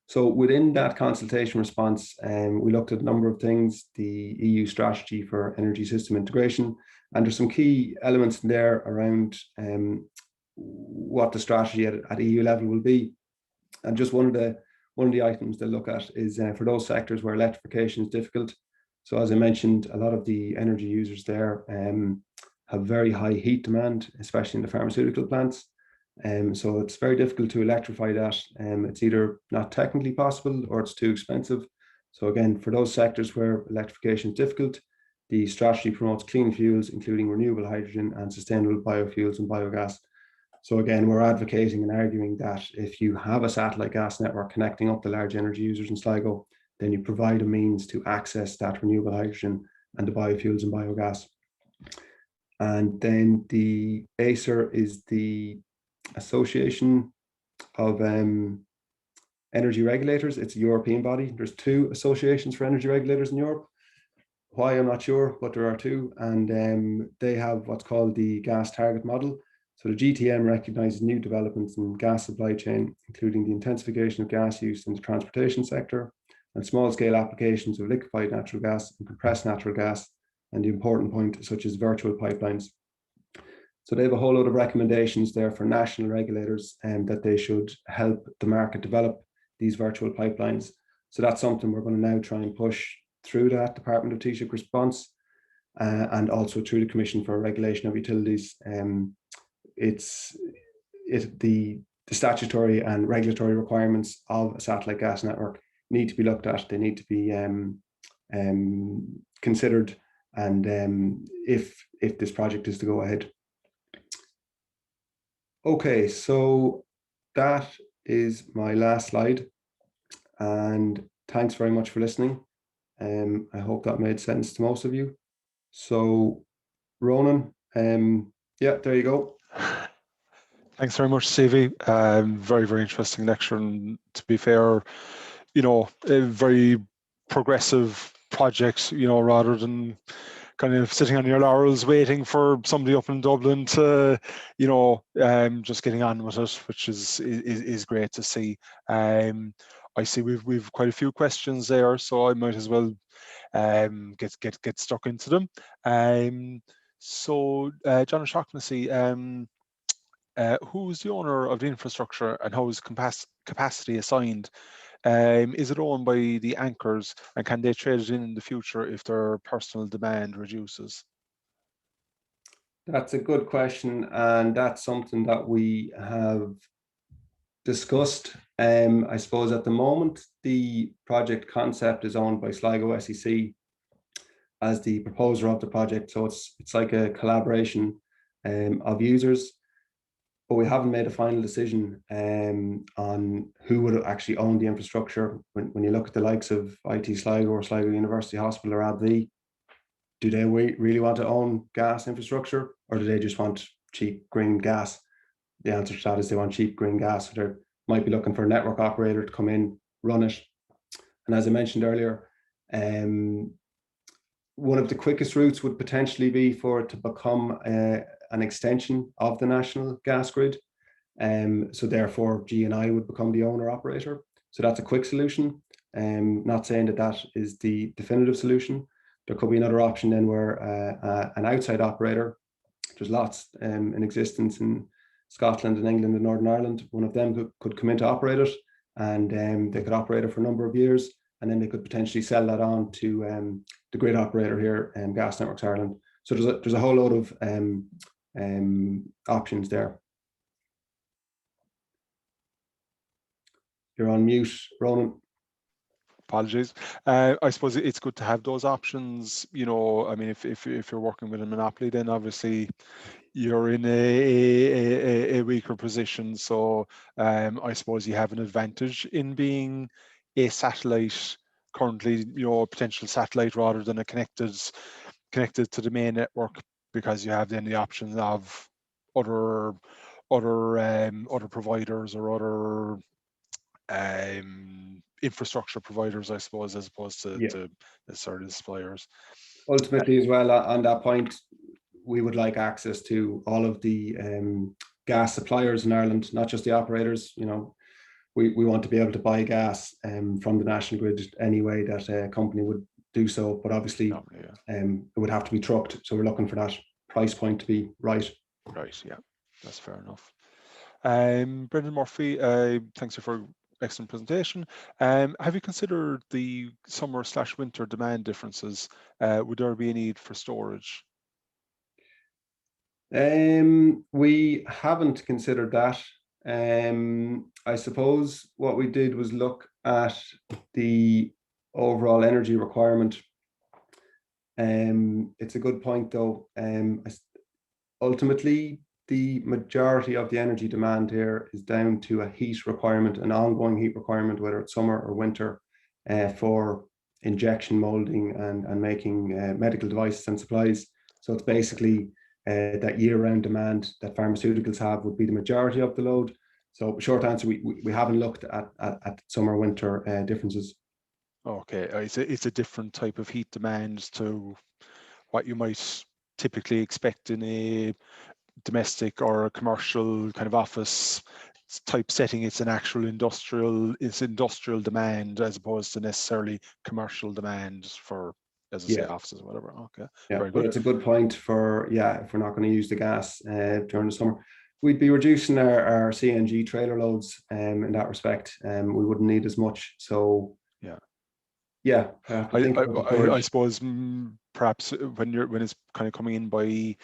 [SPEAKER 2] So within that consultation response, we looked at a number of things, the EU strategy for energy system integration, and there's some key elements in there around what the strategy at EU level will be. And just one of the items to look at is for those sectors where electrification is difficult. So as I mentioned, a lot of the energy users there have very high heat demand, especially in the pharmaceutical plants. So it's very difficult to electrify that. It's either not technically possible or it's too expensive. So again, for those sectors where electrification is difficult, the strategy promotes clean fuels, including renewable hydrogen and sustainable biofuels and biogas. So again, we're advocating and arguing that if you have a satellite gas network connecting up the large energy users in Sligo, then you provide a means to access that renewable hydrogen and the biofuels and biogas. And then the ACER is the Association of Energy Regulators. It's a European body. There's two associations for energy regulators in Europe. Why, I'm not sure, but there are two, and they have what's called the gas target model. So the GTM recognises new developments in gas supply chain, including the intensification of gas use in the transportation sector and small-scale applications of liquefied natural gas and compressed natural gas, and the important point such as virtual pipelines. So they have a whole lot of recommendations there for national regulators that they should help the market develop these virtual pipelines. So that's something we're going to now try and push through that Department of Taoiseach response and also through the Commission for Regulation of Utilities. The statutory and regulatory requirements of a satellite gas network need to be looked at. They need to be considered, and if this project is to go ahead. Okay, so that is my last slide, and thanks very much for listening. I hope that made sense to most of you. So, Ronan, yeah, there you go.
[SPEAKER 1] Thanks very much, Stevie. Very, very interesting lecture, and to be fair, you know, a very progressive project, you know, rather than kind of sitting on your laurels waiting for somebody up in Dublin to, you know, just getting on with it, which is great to see. I see we've quite a few questions there, so I might as well get stuck into them. So John O'Shaughnessy, who's the owner of the infrastructure and how is capacity assigned? Is it owned by the anchors, and can they trade it in the future if their personal demand reduces?
[SPEAKER 2] That's a good question, and that's something that we have discussed. I suppose at the moment, the project concept is owned by Sligo SEC as the proposer of the project. So it's like a collaboration of users, but we haven't made a final decision on who would actually own the infrastructure. When you look at the likes of IT Sligo or Sligo University Hospital or AbbVie, do they really want to own gas infrastructure, or do they just want cheap green gas? The answer to that is they want cheap green gas. So they might be looking for a network operator to come in, run it. And as I mentioned earlier, one of the quickest routes would potentially be for it to become an extension of the national gas grid. So therefore, G&I would become the owner operator. So that's a quick solution. Not saying that that is the definitive solution. There could be another option then where an outside operator, there's lots in existence in Scotland and England and Northern Ireland, one of them could come in to operate it, and they could operate it for a number of years, and then they could potentially sell that on to the grid operator here, Gas Networks Ireland. So there's a whole load of options there. You're on mute, Ronan.
[SPEAKER 1] Apologies. I suppose it's good to have those options. You know, I mean, if you're working with a monopoly, then obviously you're in a weaker position. So I suppose you have an advantage in being a satellite currently, you know, a potential satellite rather than a connected to the main network, because you have then the options of other providers or other infrastructure providers, I suppose, as opposed to necessarily the suppliers.
[SPEAKER 2] Ultimately, as well, on that point, we would like access to all of the gas suppliers in Ireland, not just the operators. You know, we want to be able to buy gas from the national grid any way that a company would do so, but obviously it would have to be trucked. So we're looking for that price point to be right.
[SPEAKER 1] Right, yeah, that's fair enough. Brendan Murphy, thanks for excellent presentation. Have you considered the summer/winter demand differences? Would there be a need for storage?
[SPEAKER 2] We haven't considered that. I suppose what we did was look at the overall energy requirement. It's a good point, though. Ultimately, the majority of the energy demand here is down to a heat requirement, an ongoing heat requirement, whether it's summer or winter, for injection molding and making medical devices and supplies. So it's basically that year-round demand that pharmaceuticals have would be the majority of the load. So short answer, we haven't looked at summer-winter differences.
[SPEAKER 1] Okay, it's a different type of heat demand to what you might typically expect in a domestic or a commercial kind of office type setting. It's an actual industrial demand as opposed to necessarily commercial demand for, as I say, offices or whatever. Okay,
[SPEAKER 2] very good. But it's a good point for, if we're not going to use the gas during the summer, we'd be reducing our CNG trailer loads in that respect. We wouldn't need as much. So
[SPEAKER 1] I suppose perhaps when it's kind of coming in by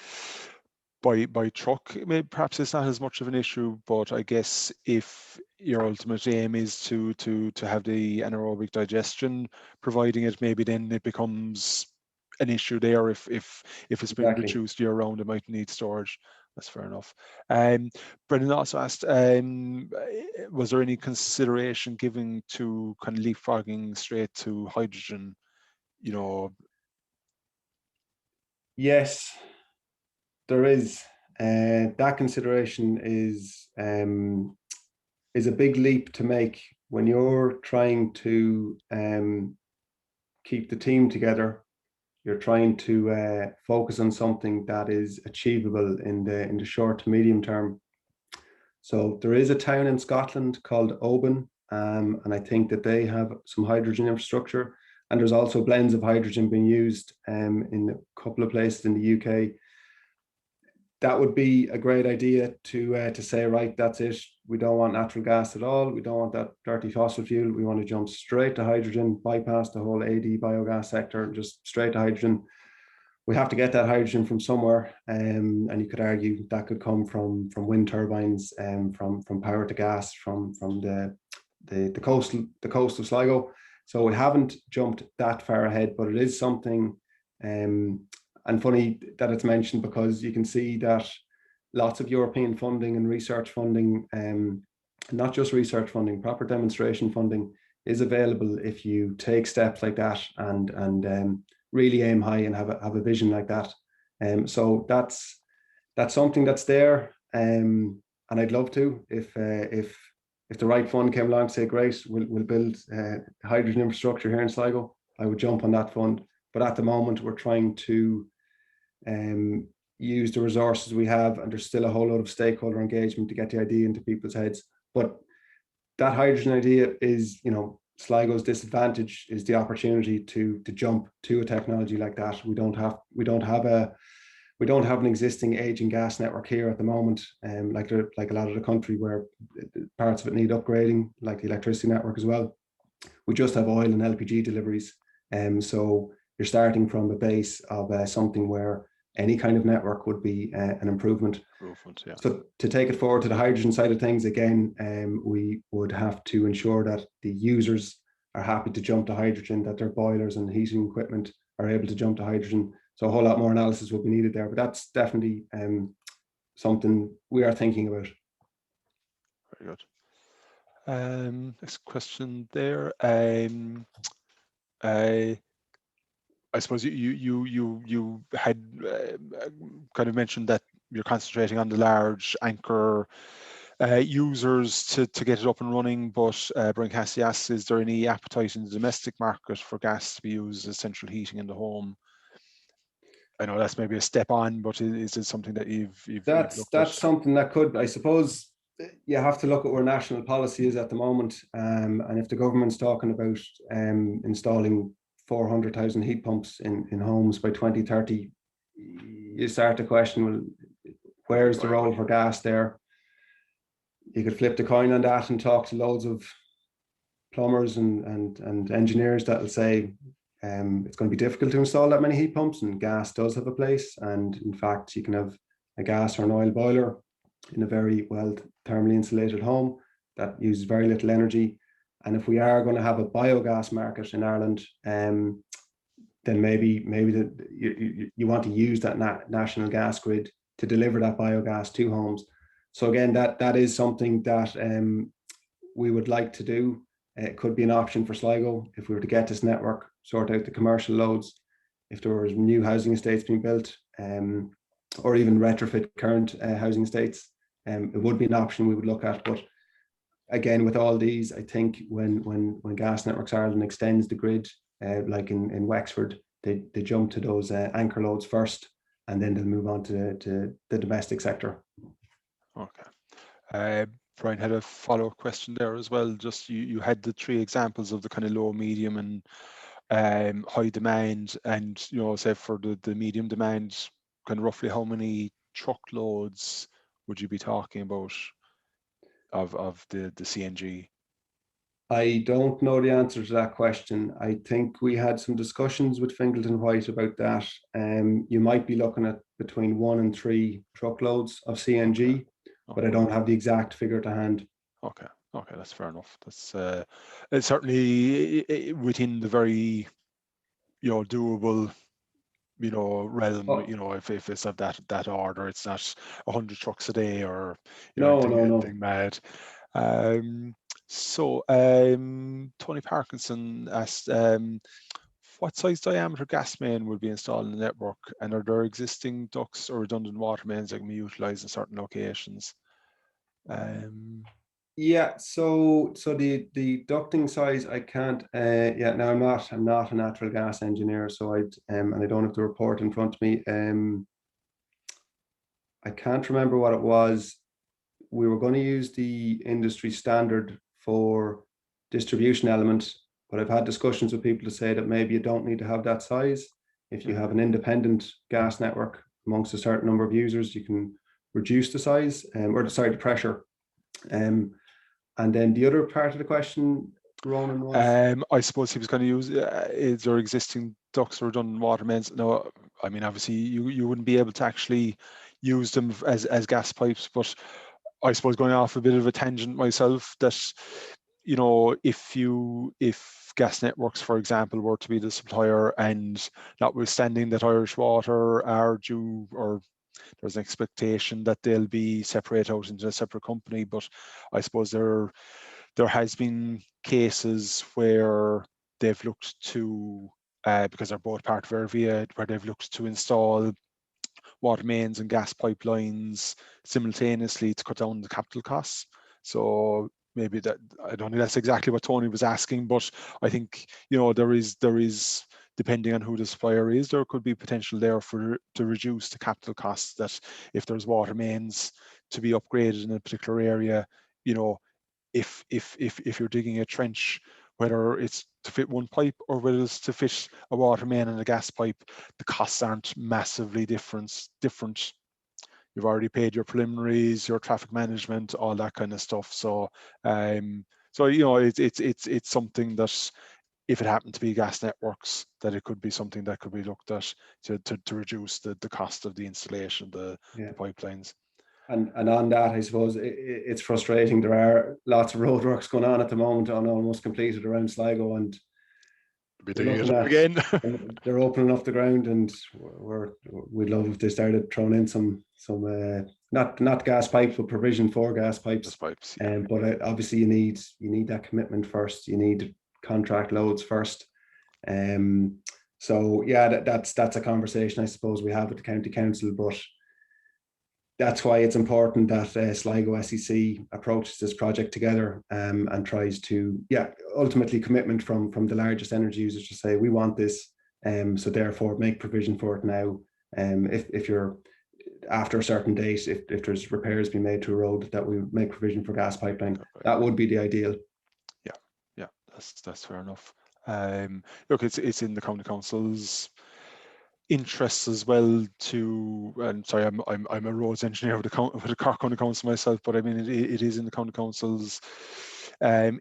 [SPEAKER 1] by truck, perhaps it's not as much of an issue, but I guess if your ultimate aim is to have the anaerobic digestion providing it, maybe then it becomes an issue there. If it's being
[SPEAKER 2] Exactly.
[SPEAKER 1] produced year round, it might need storage. That's fair enough. Brendan also asked, was there any consideration given to kind of leapfrogging straight to hydrogen? You know,
[SPEAKER 2] Yes, there is. That consideration is a big leap to make when you're trying to keep the team together. You're trying to focus on something that is achievable in the short to medium term. So there is a town in Scotland called Oban, and I think that they have some hydrogen infrastructure. And there's also blends of hydrogen being used in a couple of places in the UK. That would be a great idea to say, right, that's it. We don't want natural gas at all. We don't want that dirty fossil fuel. We want to jump straight to hydrogen, bypass the whole AD biogas sector, just straight to hydrogen. We have to get that hydrogen from somewhere, and you could argue that could come from wind turbines, from power to gas, from the coast of Sligo. So we haven't jumped that far ahead, but it is something. And funny that it's mentioned, because you can see that lots of European funding and research funding, not just research funding, proper demonstration funding is available if you take steps like that and really aim high and have a vision like that. So that's something that's there, and I'd love to, if the right fund came along to say, great, we'll build hydrogen infrastructure here in Sligo, I would jump on that fund. But at the moment, we're trying to use the resources we have, and there's still a whole lot of stakeholder engagement to get the idea into people's heads. But that hydrogen idea is, Sligo's disadvantage is the opportunity to jump to a technology like that. We don't have an existing aging gas network here at the moment, like a lot of the country, where parts of it need upgrading, like the electricity network as well. We just have oil and LPG deliveries, so you're starting from a base of something where any kind of network would be an improvement.
[SPEAKER 1] Yeah.
[SPEAKER 2] So to take it forward to the hydrogen side of things, again, we would have to ensure that the users are happy to jump to hydrogen, that their boilers and heating equipment are able to jump to hydrogen. So a whole lot more analysis will be needed there, but that's definitely something we are thinking about.
[SPEAKER 1] Very good. Next question there. I suppose you had kind of mentioned that you're concentrating on the large anchor users to get it up and running, but Brian Cassidy asks, is there any appetite in the domestic market for gas to be used as central heating in the home? I know that's maybe a step on, but is it something that you've looked at?
[SPEAKER 2] That's something that could, I suppose, you have to look at where national policy is at the moment, and if the government's talking about installing 400,000 heat pumps in homes by 2030, you start to question, well, where's the role for gas there? You could flip the coin on that and talk to loads of plumbers and engineers that will say it's going to be difficult to install that many heat pumps, and gas does have a place. And in fact, you can have a gas or an oil boiler in a very well thermally insulated home that uses very little energy. And if we are going to have a biogas market in Ireland, then maybe you want to use that national gas grid to deliver that biogas to homes. So again, that is something that we would like to do. It could be an option for Sligo if we were to get this network, sort out the commercial loads, if there was new housing estates being built, or even retrofit current housing estates. It would be an option we would look at. But again, with all these, I think when Gas Networks Ireland extends the grid, like in Wexford, they jump to those anchor loads first, and then they'll move on to the domestic sector.
[SPEAKER 1] Okay. Brian had a follow-up question there as well. Just you had the three examples of the kind of low, medium, and high demand, and say for the medium demand, kind of roughly how many truckloads would you be talking about of the CNG?
[SPEAKER 2] I don't know the answer to that question. I think we had some discussions with Fingleton White about that. You might be looking at between 1 and 3 truckloads of CNG,
[SPEAKER 1] Okay.
[SPEAKER 2] but I don't have the exact figure to hand.
[SPEAKER 1] Okay, okay, that's fair enough. That's it's certainly within the very, doable, realm. If it's of that order, it's not 100 trucks a day or anything mad. Tony Parkinson asked, what size diameter gas main will be installed in the network, and are there existing ducts or redundant water mains that can be utilised in certain locations?
[SPEAKER 2] Yeah, so the ducting size, I can't. No, I'm not a natural gas engineer, so and I don't have the report in front of me. I can't remember what it was. We were going to use the industry standard for distribution element, but I've had discussions with people to say that maybe you don't need to have that size. If you have an independent gas network amongst a certain number of users, you can reduce the size, the pressure. And then the other part of the question, Ronan, was?
[SPEAKER 1] I suppose he was going to use, is there existing ducts or redundant water mains? No, I mean, obviously you wouldn't be able to actually use them as gas pipes, but I suppose, going off a bit of a tangent myself, that, if gas networks, for example, were to be the supplier, and notwithstanding that Irish Water are due, or there's an expectation that they'll be separated out into a separate company, but I suppose there has been cases where they've looked to, because they're both part of Ervia, where they've looked to install water mains and gas pipelines simultaneously to cut down the capital costs. So maybe that, I don't think that's exactly what Tony was asking, but I think, there is, depending on who the supplier is, there could be potential there to reduce the capital costs, that if there's water mains to be upgraded in a particular area, if you're digging a trench, whether it's to fit one pipe or whether it's to fit a water main and a gas pipe, the costs aren't massively different. You've already paid your preliminaries, your traffic management, all that kind of stuff. So, it's something that, if it happened to be gas networks, that it could be something that could be looked at to reduce the cost of the installation, the pipelines.
[SPEAKER 2] And on that, I suppose it's frustrating. There are lots of roadworks going on at the moment, on almost completed around Sligo, and they're opening up the ground, and we'd love if they started throwing in some not gas pipes, but provision for gas pipes. But obviously you need that commitment first. You need contract loads first. So yeah, that's a conversation I suppose we have with the county council, but that's why it's important that Sligo SEC approaches this project together, and tries to, ultimately commitment from the largest energy users to say, we want this, so therefore make provision for it now. If you're after a certain date, if there's repairs being made to a road, that we make provision for gas pipeline. That would be the ideal.
[SPEAKER 1] Yeah, that's fair enough. Look, it's in the county council's interests as well to, and sorry, I'm a roads engineer with the Cork County Council myself, but I mean it is in the county council's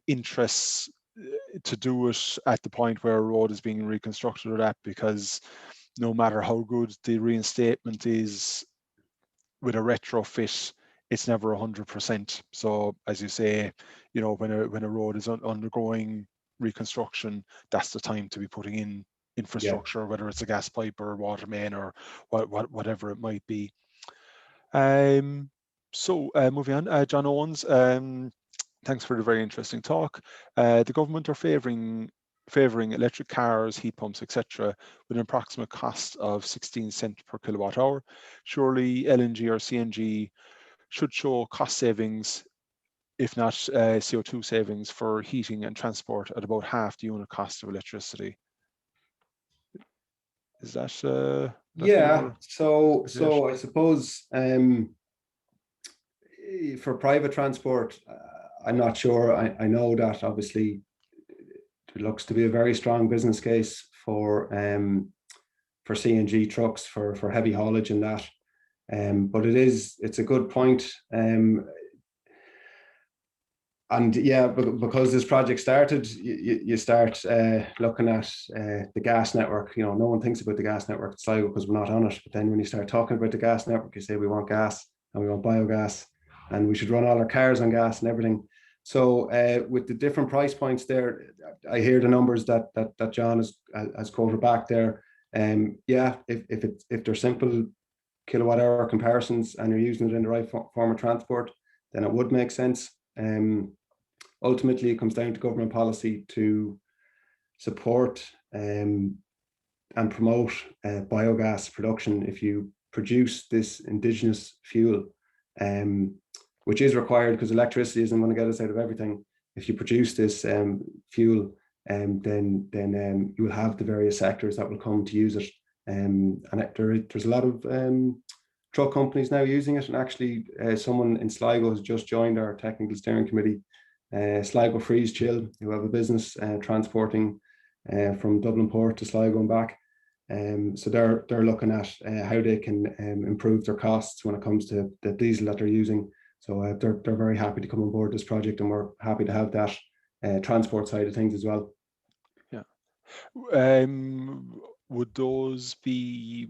[SPEAKER 1] interests to do it at the point where a road is being reconstructed, or that, because no matter how good the reinstatement is with a retrofit, it's never 100%. So as you say, when a road is undergoing reconstruction, that's the time to be putting in infrastructure, whether it's a gas pipe or a water main or whatever it might be. Moving on, John Owens, thanks for the very interesting talk. The government are favouring electric cars, heat pumps, etc., with an approximate cost of 16 cents per kilowatt hour. Surely LNG or CNG should show cost savings, if not CO2 savings, for heating and transport at about half the unit cost of electricity. Is that so
[SPEAKER 2] I suppose for private transport, I'm not sure. I know that obviously it looks to be a very strong business case for CNG trucks, for heavy haulage and that, but it's a good point. And yeah, because this project started, you start looking at the gas network. No one thinks about the gas network in Sligo because we're not on it. But then when you start talking about the gas network, you say we want gas and we want biogas and we should run all our cars on gas and everything. So with the different price points there, I hear the numbers that John has quoted back there. Yeah, if they're simple kilowatt hour comparisons and you're using it in the right form of transport, then it would make sense. Ultimately, it comes down to government policy to support and promote biogas production. If you produce this indigenous fuel, which is required because electricity isn't going to get us out of everything. If you produce this fuel, then you will have the various sectors that will come to use it. And there's a lot of truck companies now using it. And actually, someone in Sligo has just joined our technical steering committee, Sligo Freeze Chill, who have a business transporting from Dublin Port to Sligo and back. So they're looking at how they can improve their costs when it comes to the diesel that they're using. So they're very happy to come on board this project, and we're happy to have that transport side of things as well.
[SPEAKER 1] Yeah. Would those be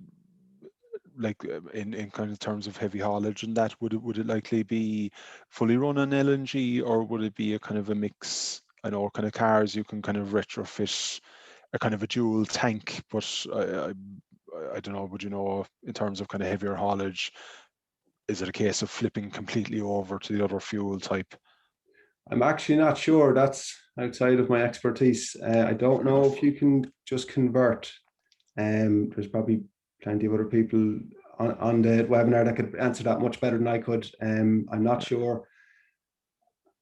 [SPEAKER 1] like in kind of terms of heavy haulage and that, would it likely be fully run on LNG, or would it be a kind of a mix? I know kind of cars you can kind of retrofit a kind of a dual tank, but I don't know, would you know, in terms of kind of heavier haulage, is it a case of flipping completely over to the other fuel type?
[SPEAKER 2] I'm actually not sure. That's outside of my expertise. I don't know if you can just convert. There's probably plenty of other people on the webinar that could answer that much better than I could. I'm not sure.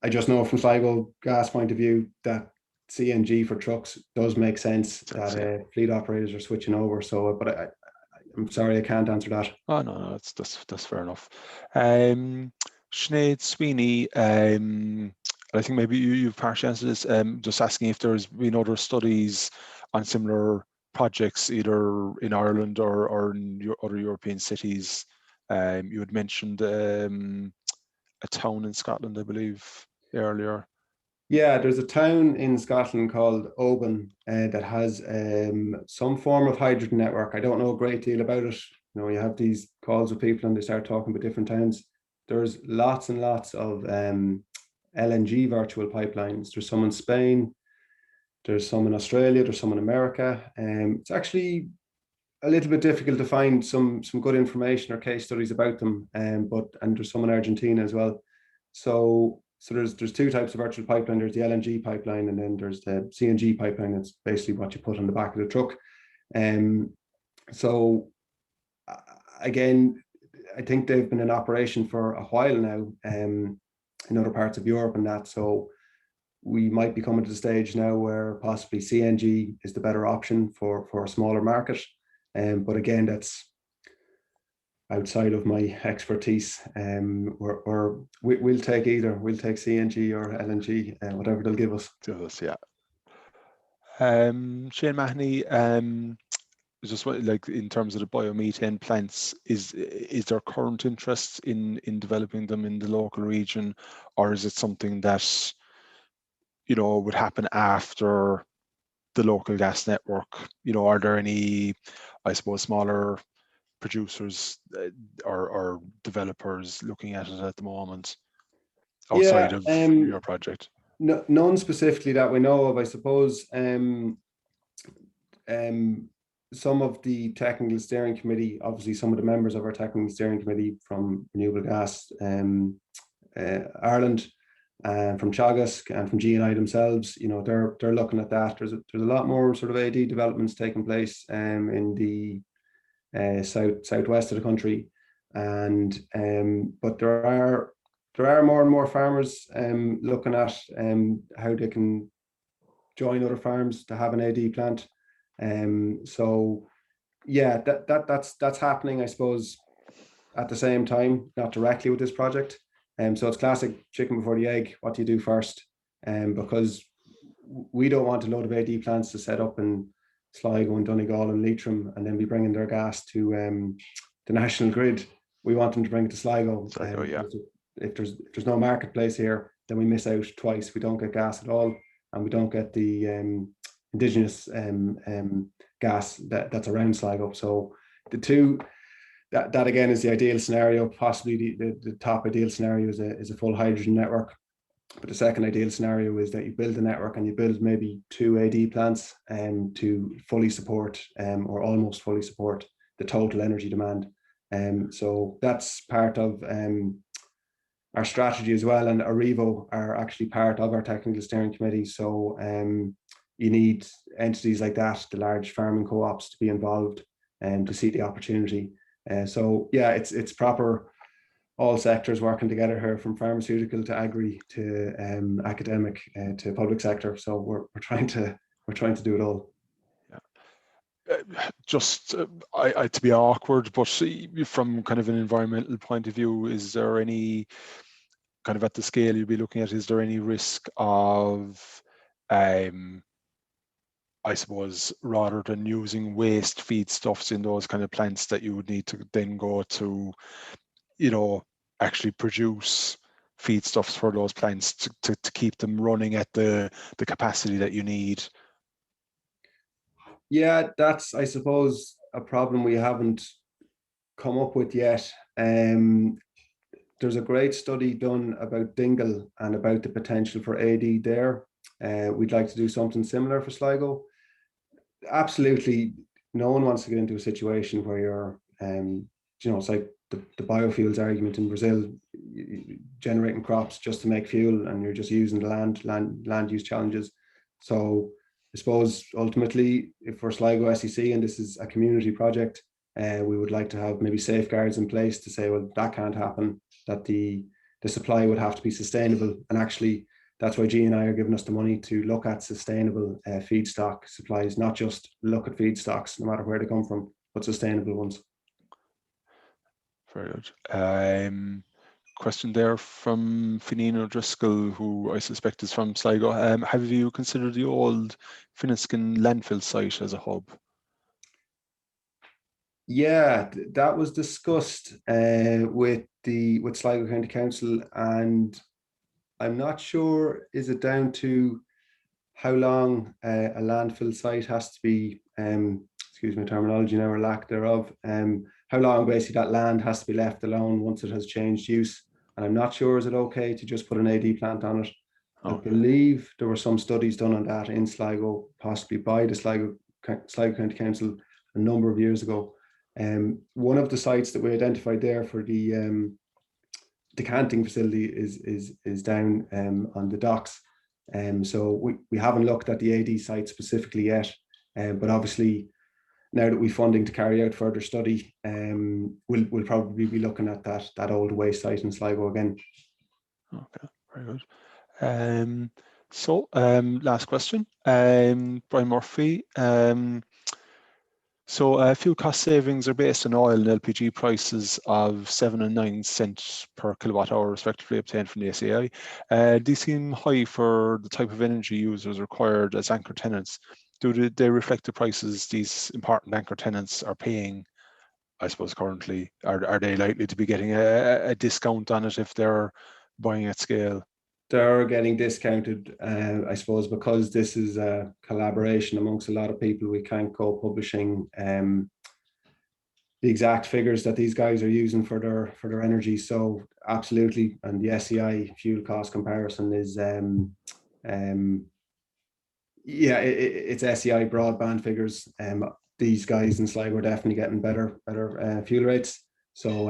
[SPEAKER 2] I just know from Sligo Gas point of view that CNG for trucks does make sense, that fleet operators are switching over. So, but I'm sorry, I can't answer that.
[SPEAKER 1] Oh no, that's fair enough. Sinead Sweeney, I think maybe you've partially answered this. Just asking if there's been other studies on similar projects, either in Ireland or in other European cities. You had mentioned a town in Scotland, I believe, earlier.
[SPEAKER 2] Yeah, there's a town in Scotland called Oban that has some form of hydrogen network. I don't know a great deal about it. You have these calls with people and they start talking about different towns. There's lots and lots of LNG virtual pipelines. There's some in Spain, there's some in Australia, there's some in America. It's actually a little bit difficult to find some good information or case studies about them, and there's some in Argentina as well. So there's two types of virtual pipeline. There's the LNG pipeline, and then there's the CNG pipeline. It's basically what you put on the back of the truck. So again, I think they've been in operation for a while now in other parts of Europe and that. So we might be coming to the stage now where possibly CNG is the better option for a smaller market. But again, that's outside of my expertise. We'll take either. We'll take CNG or LNG, whatever they'll give us.
[SPEAKER 1] Yeah. Shane Mahoney, just like in terms of the biomethane plants, is there current interest in developing them in the local region, or is it something that would happen after the local gas network? Are there any, I suppose, smaller producers or developers looking at it at the moment outside of your project?
[SPEAKER 2] No, none specifically that we know of. I suppose some of the technical steering committee, obviously some of the members of our technical steering committee from Renewable Gas Ireland, from Teagasc and from G&I themselves, they're looking at that. There's a lot more sort of AD developments taking place in the southwest of the country, and but there are more and more farmers looking at how they can join other farms to have an AD plant. So yeah, that's happening, I suppose, at the same time, not directly with this project. So it's classic chicken before the egg. What do you do first? Because we don't want a load of AD plants to set up in Sligo and Donegal and Leitrim and then be bringing their gas to the national grid. We want them to bring it to Sligo.
[SPEAKER 1] Yeah.
[SPEAKER 2] If there's no marketplace here, then we miss out twice. We don't get gas at all, and we don't get the indigenous gas that's around Sligo. So the two, that again is the ideal scenario. Possibly the top ideal scenario is a full hydrogen network. But the second ideal scenario is that you build a network and you build maybe 2 AD plants to fully support or almost fully support the total energy demand. So that's part of our strategy as well. And Arrivo are actually part of our technical steering committee. So you need entities like that, the large farming co-ops, to be involved and to see the opportunity. So yeah, it's proper. All sectors working together here, from pharmaceutical to agri to academic to public sector. So we're trying to do it all.
[SPEAKER 1] Just I to be awkward, but from kind of an environmental point of view, is there any kind of, at the scale you'll be looking at, is there any risk of I suppose, rather than using waste feedstuffs in those kind of plants, that you would need to then go to, you know, actually produce feedstuffs for those plants to keep them running at the capacity that you need?
[SPEAKER 2] Yeah, that's, I suppose, a problem we haven't come up with yet. There's a great study done about Dingle and about the potential for AD there. We'd like to do something similar for Sligo. Absolutely, no one wants to get into a situation where you're, you know, it's like the biofuels argument in Brazil, generating crops just to make fuel, and you're just using the land use challenges. So I suppose ultimately, if we're Sligo SEC and this is a community project, we would like to have maybe safeguards in place to say, well, that can't happen, that the supply would have to be sustainable. And actually, that's why GNI are giving us the money to look at sustainable feedstock supplies, not just look at feedstocks, no matter where they come from, but sustainable ones.
[SPEAKER 1] Very good. Question there from Finine O'Driscoll, who I suspect is from Sligo. Have you considered the old Finiskin landfill site as a hub?
[SPEAKER 2] Yeah, that was discussed with Sligo County Council, and I'm not sure, is it down to how long a landfill site has to be, excuse my terminology now, or lack thereof, how long basically that land has to be left alone once it has changed use. And I'm not sure, is it okay to just put an AD plant on it? Okay. I believe there were some studies done on that in Sligo, possibly by the Sligo County Council a number of years ago. One of the sites that we identified there for the decanting facility is down on the docks. So we haven't looked at the AD site specifically yet, but obviously now that we're funding to carry out further study, we'll probably be looking at that old waste site in Sligo again. Okay,
[SPEAKER 1] very good. Last question, Brian Murphy. So fuel cost savings are based on oil and LPG prices of 7 and 9 cents per kilowatt hour, respectively, obtained from the SAI. These seem high for the type of energy users required as anchor tenants. Do they reflect the prices these important anchor tenants are paying, I suppose, currently? Are they likely to be getting a discount on it if they're buying at scale?
[SPEAKER 2] They're getting discounted, I suppose, because this is a collaboration amongst a lot of people. We can't go publishing the exact figures that these guys are using for their energy. So absolutely, and the SEI fuel cost comparison is yeah, it's SEI broadband figures. These guys in Sligo are definitely getting better fuel rates. So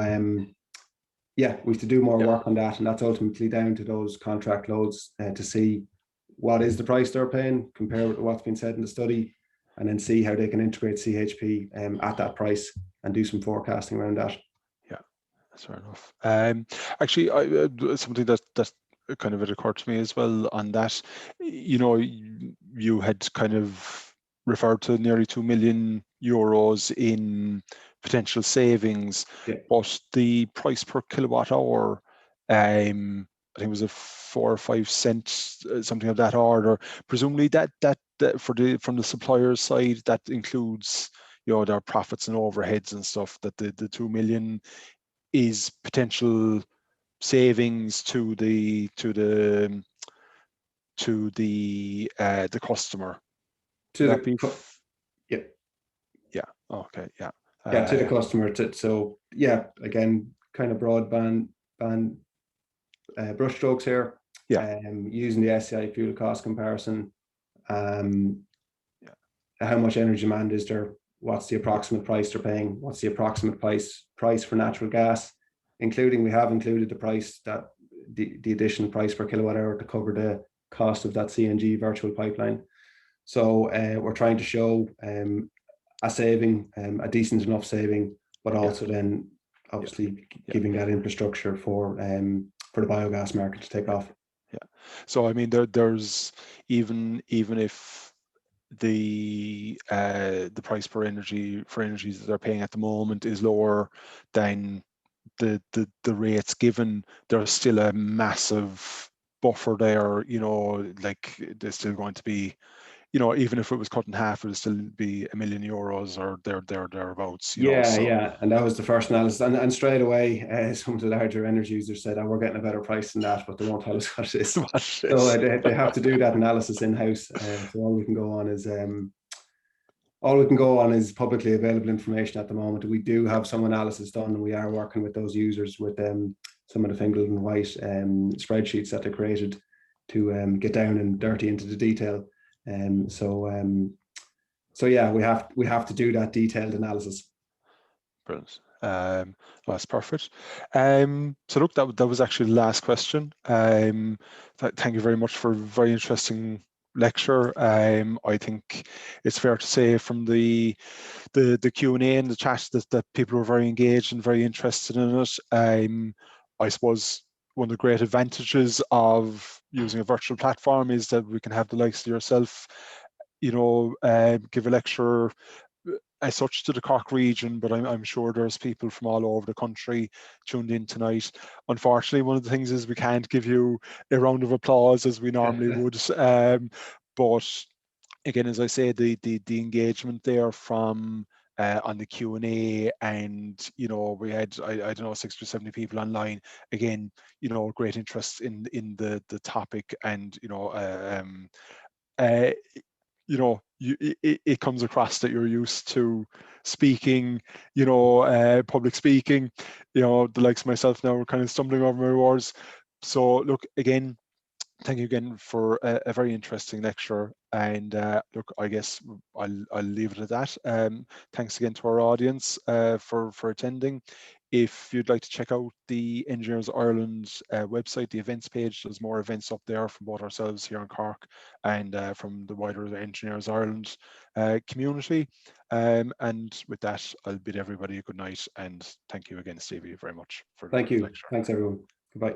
[SPEAKER 2] yeah, we have to do more work on that, and that's ultimately down to those contract loads to see what is the price they're paying, compare with what's been said in the study, and then see how they can integrate CHP at that price and do some forecasting around that.
[SPEAKER 1] Yeah, that's fair enough. Actually, something that kind of it occurred to me as well on that, you know, you had kind of referred to nearly €2 million in potential savings, but the price per kilowatt hour, I think it was a 4 or 5 cents, something of that order. Presumably that from the supplier's side, that includes, you know, their profits and overheads and stuff, that the 2 million is potential savings to the customer.
[SPEAKER 2] To
[SPEAKER 1] Would that be
[SPEAKER 2] yeah.
[SPEAKER 1] Yeah. Okay. Yeah.
[SPEAKER 2] Yeah, to the customer. So yeah, again, kind of broad brush strokes here.
[SPEAKER 1] Yeah.
[SPEAKER 2] Using the SCI fuel cost comparison.
[SPEAKER 1] Yeah.
[SPEAKER 2] How much energy demand is there? What's the approximate price they're paying? What's the approximate price for natural gas? We have included the price, that the additional price per kilowatt hour to cover the cost of that CNG virtual pipeline. So we're trying to show a saving, a decent enough saving, but also then obviously giving that infrastructure for the biogas market to take off.
[SPEAKER 1] Yeah. So I mean, there's even if the price per energy for energies that they're paying at the moment is lower than the rates given, there's still a massive buffer there. You know, like there's still going to be, you know, even if it was cut in half, it would still be €1 million or thereabouts. You know, so.
[SPEAKER 2] Yeah, and that was the first analysis, and straight away, some of the larger energy users said, "Oh, we're getting a better price than that," but they won't tell us what it is. So they have to do that analysis in house. So all we can go on is publicly available information at the moment. We do have some analysis done, and we are working with those users with some of the Fingal and White spreadsheets that they created to get down and dirty into the detail. So yeah, we have to do that detailed analysis.
[SPEAKER 1] Brilliant. That's perfect. So look, that was actually the last question. Thank you very much for a very interesting lecture. I think it's fair to say from the Q&A and the chat that people were very engaged and very interested in it. I suppose one of the great advantages of using a virtual platform is that we can have the likes of yourself, you know, give a lecture as such to the Cork region, but I'm sure there's people from all over the country tuned in tonight. Unfortunately, one of the things is we can't give you a round of applause as we normally would. But again, as I say, the engagement there from on the Q&A, and you know, we had I don't know 60 or 70 people online. Again, you know, great interest in the topic, and you know, you know, it comes across that you're used to speaking, you know, public speaking. You know, the likes of myself now are kind of stumbling over my words. So look, again, thank you again for a very interesting lecture. And look, I guess I'll leave it at that. Thanks again to our audience for attending. If you'd like to check out the Engineers Ireland website, the events page, there's more events up there from both ourselves here in Cork and from the wider Engineers Ireland community. And with that, I'll bid everybody a good night, and thank you again, Stevie, very much for the lecture.
[SPEAKER 2] Thanks everyone. Goodbye.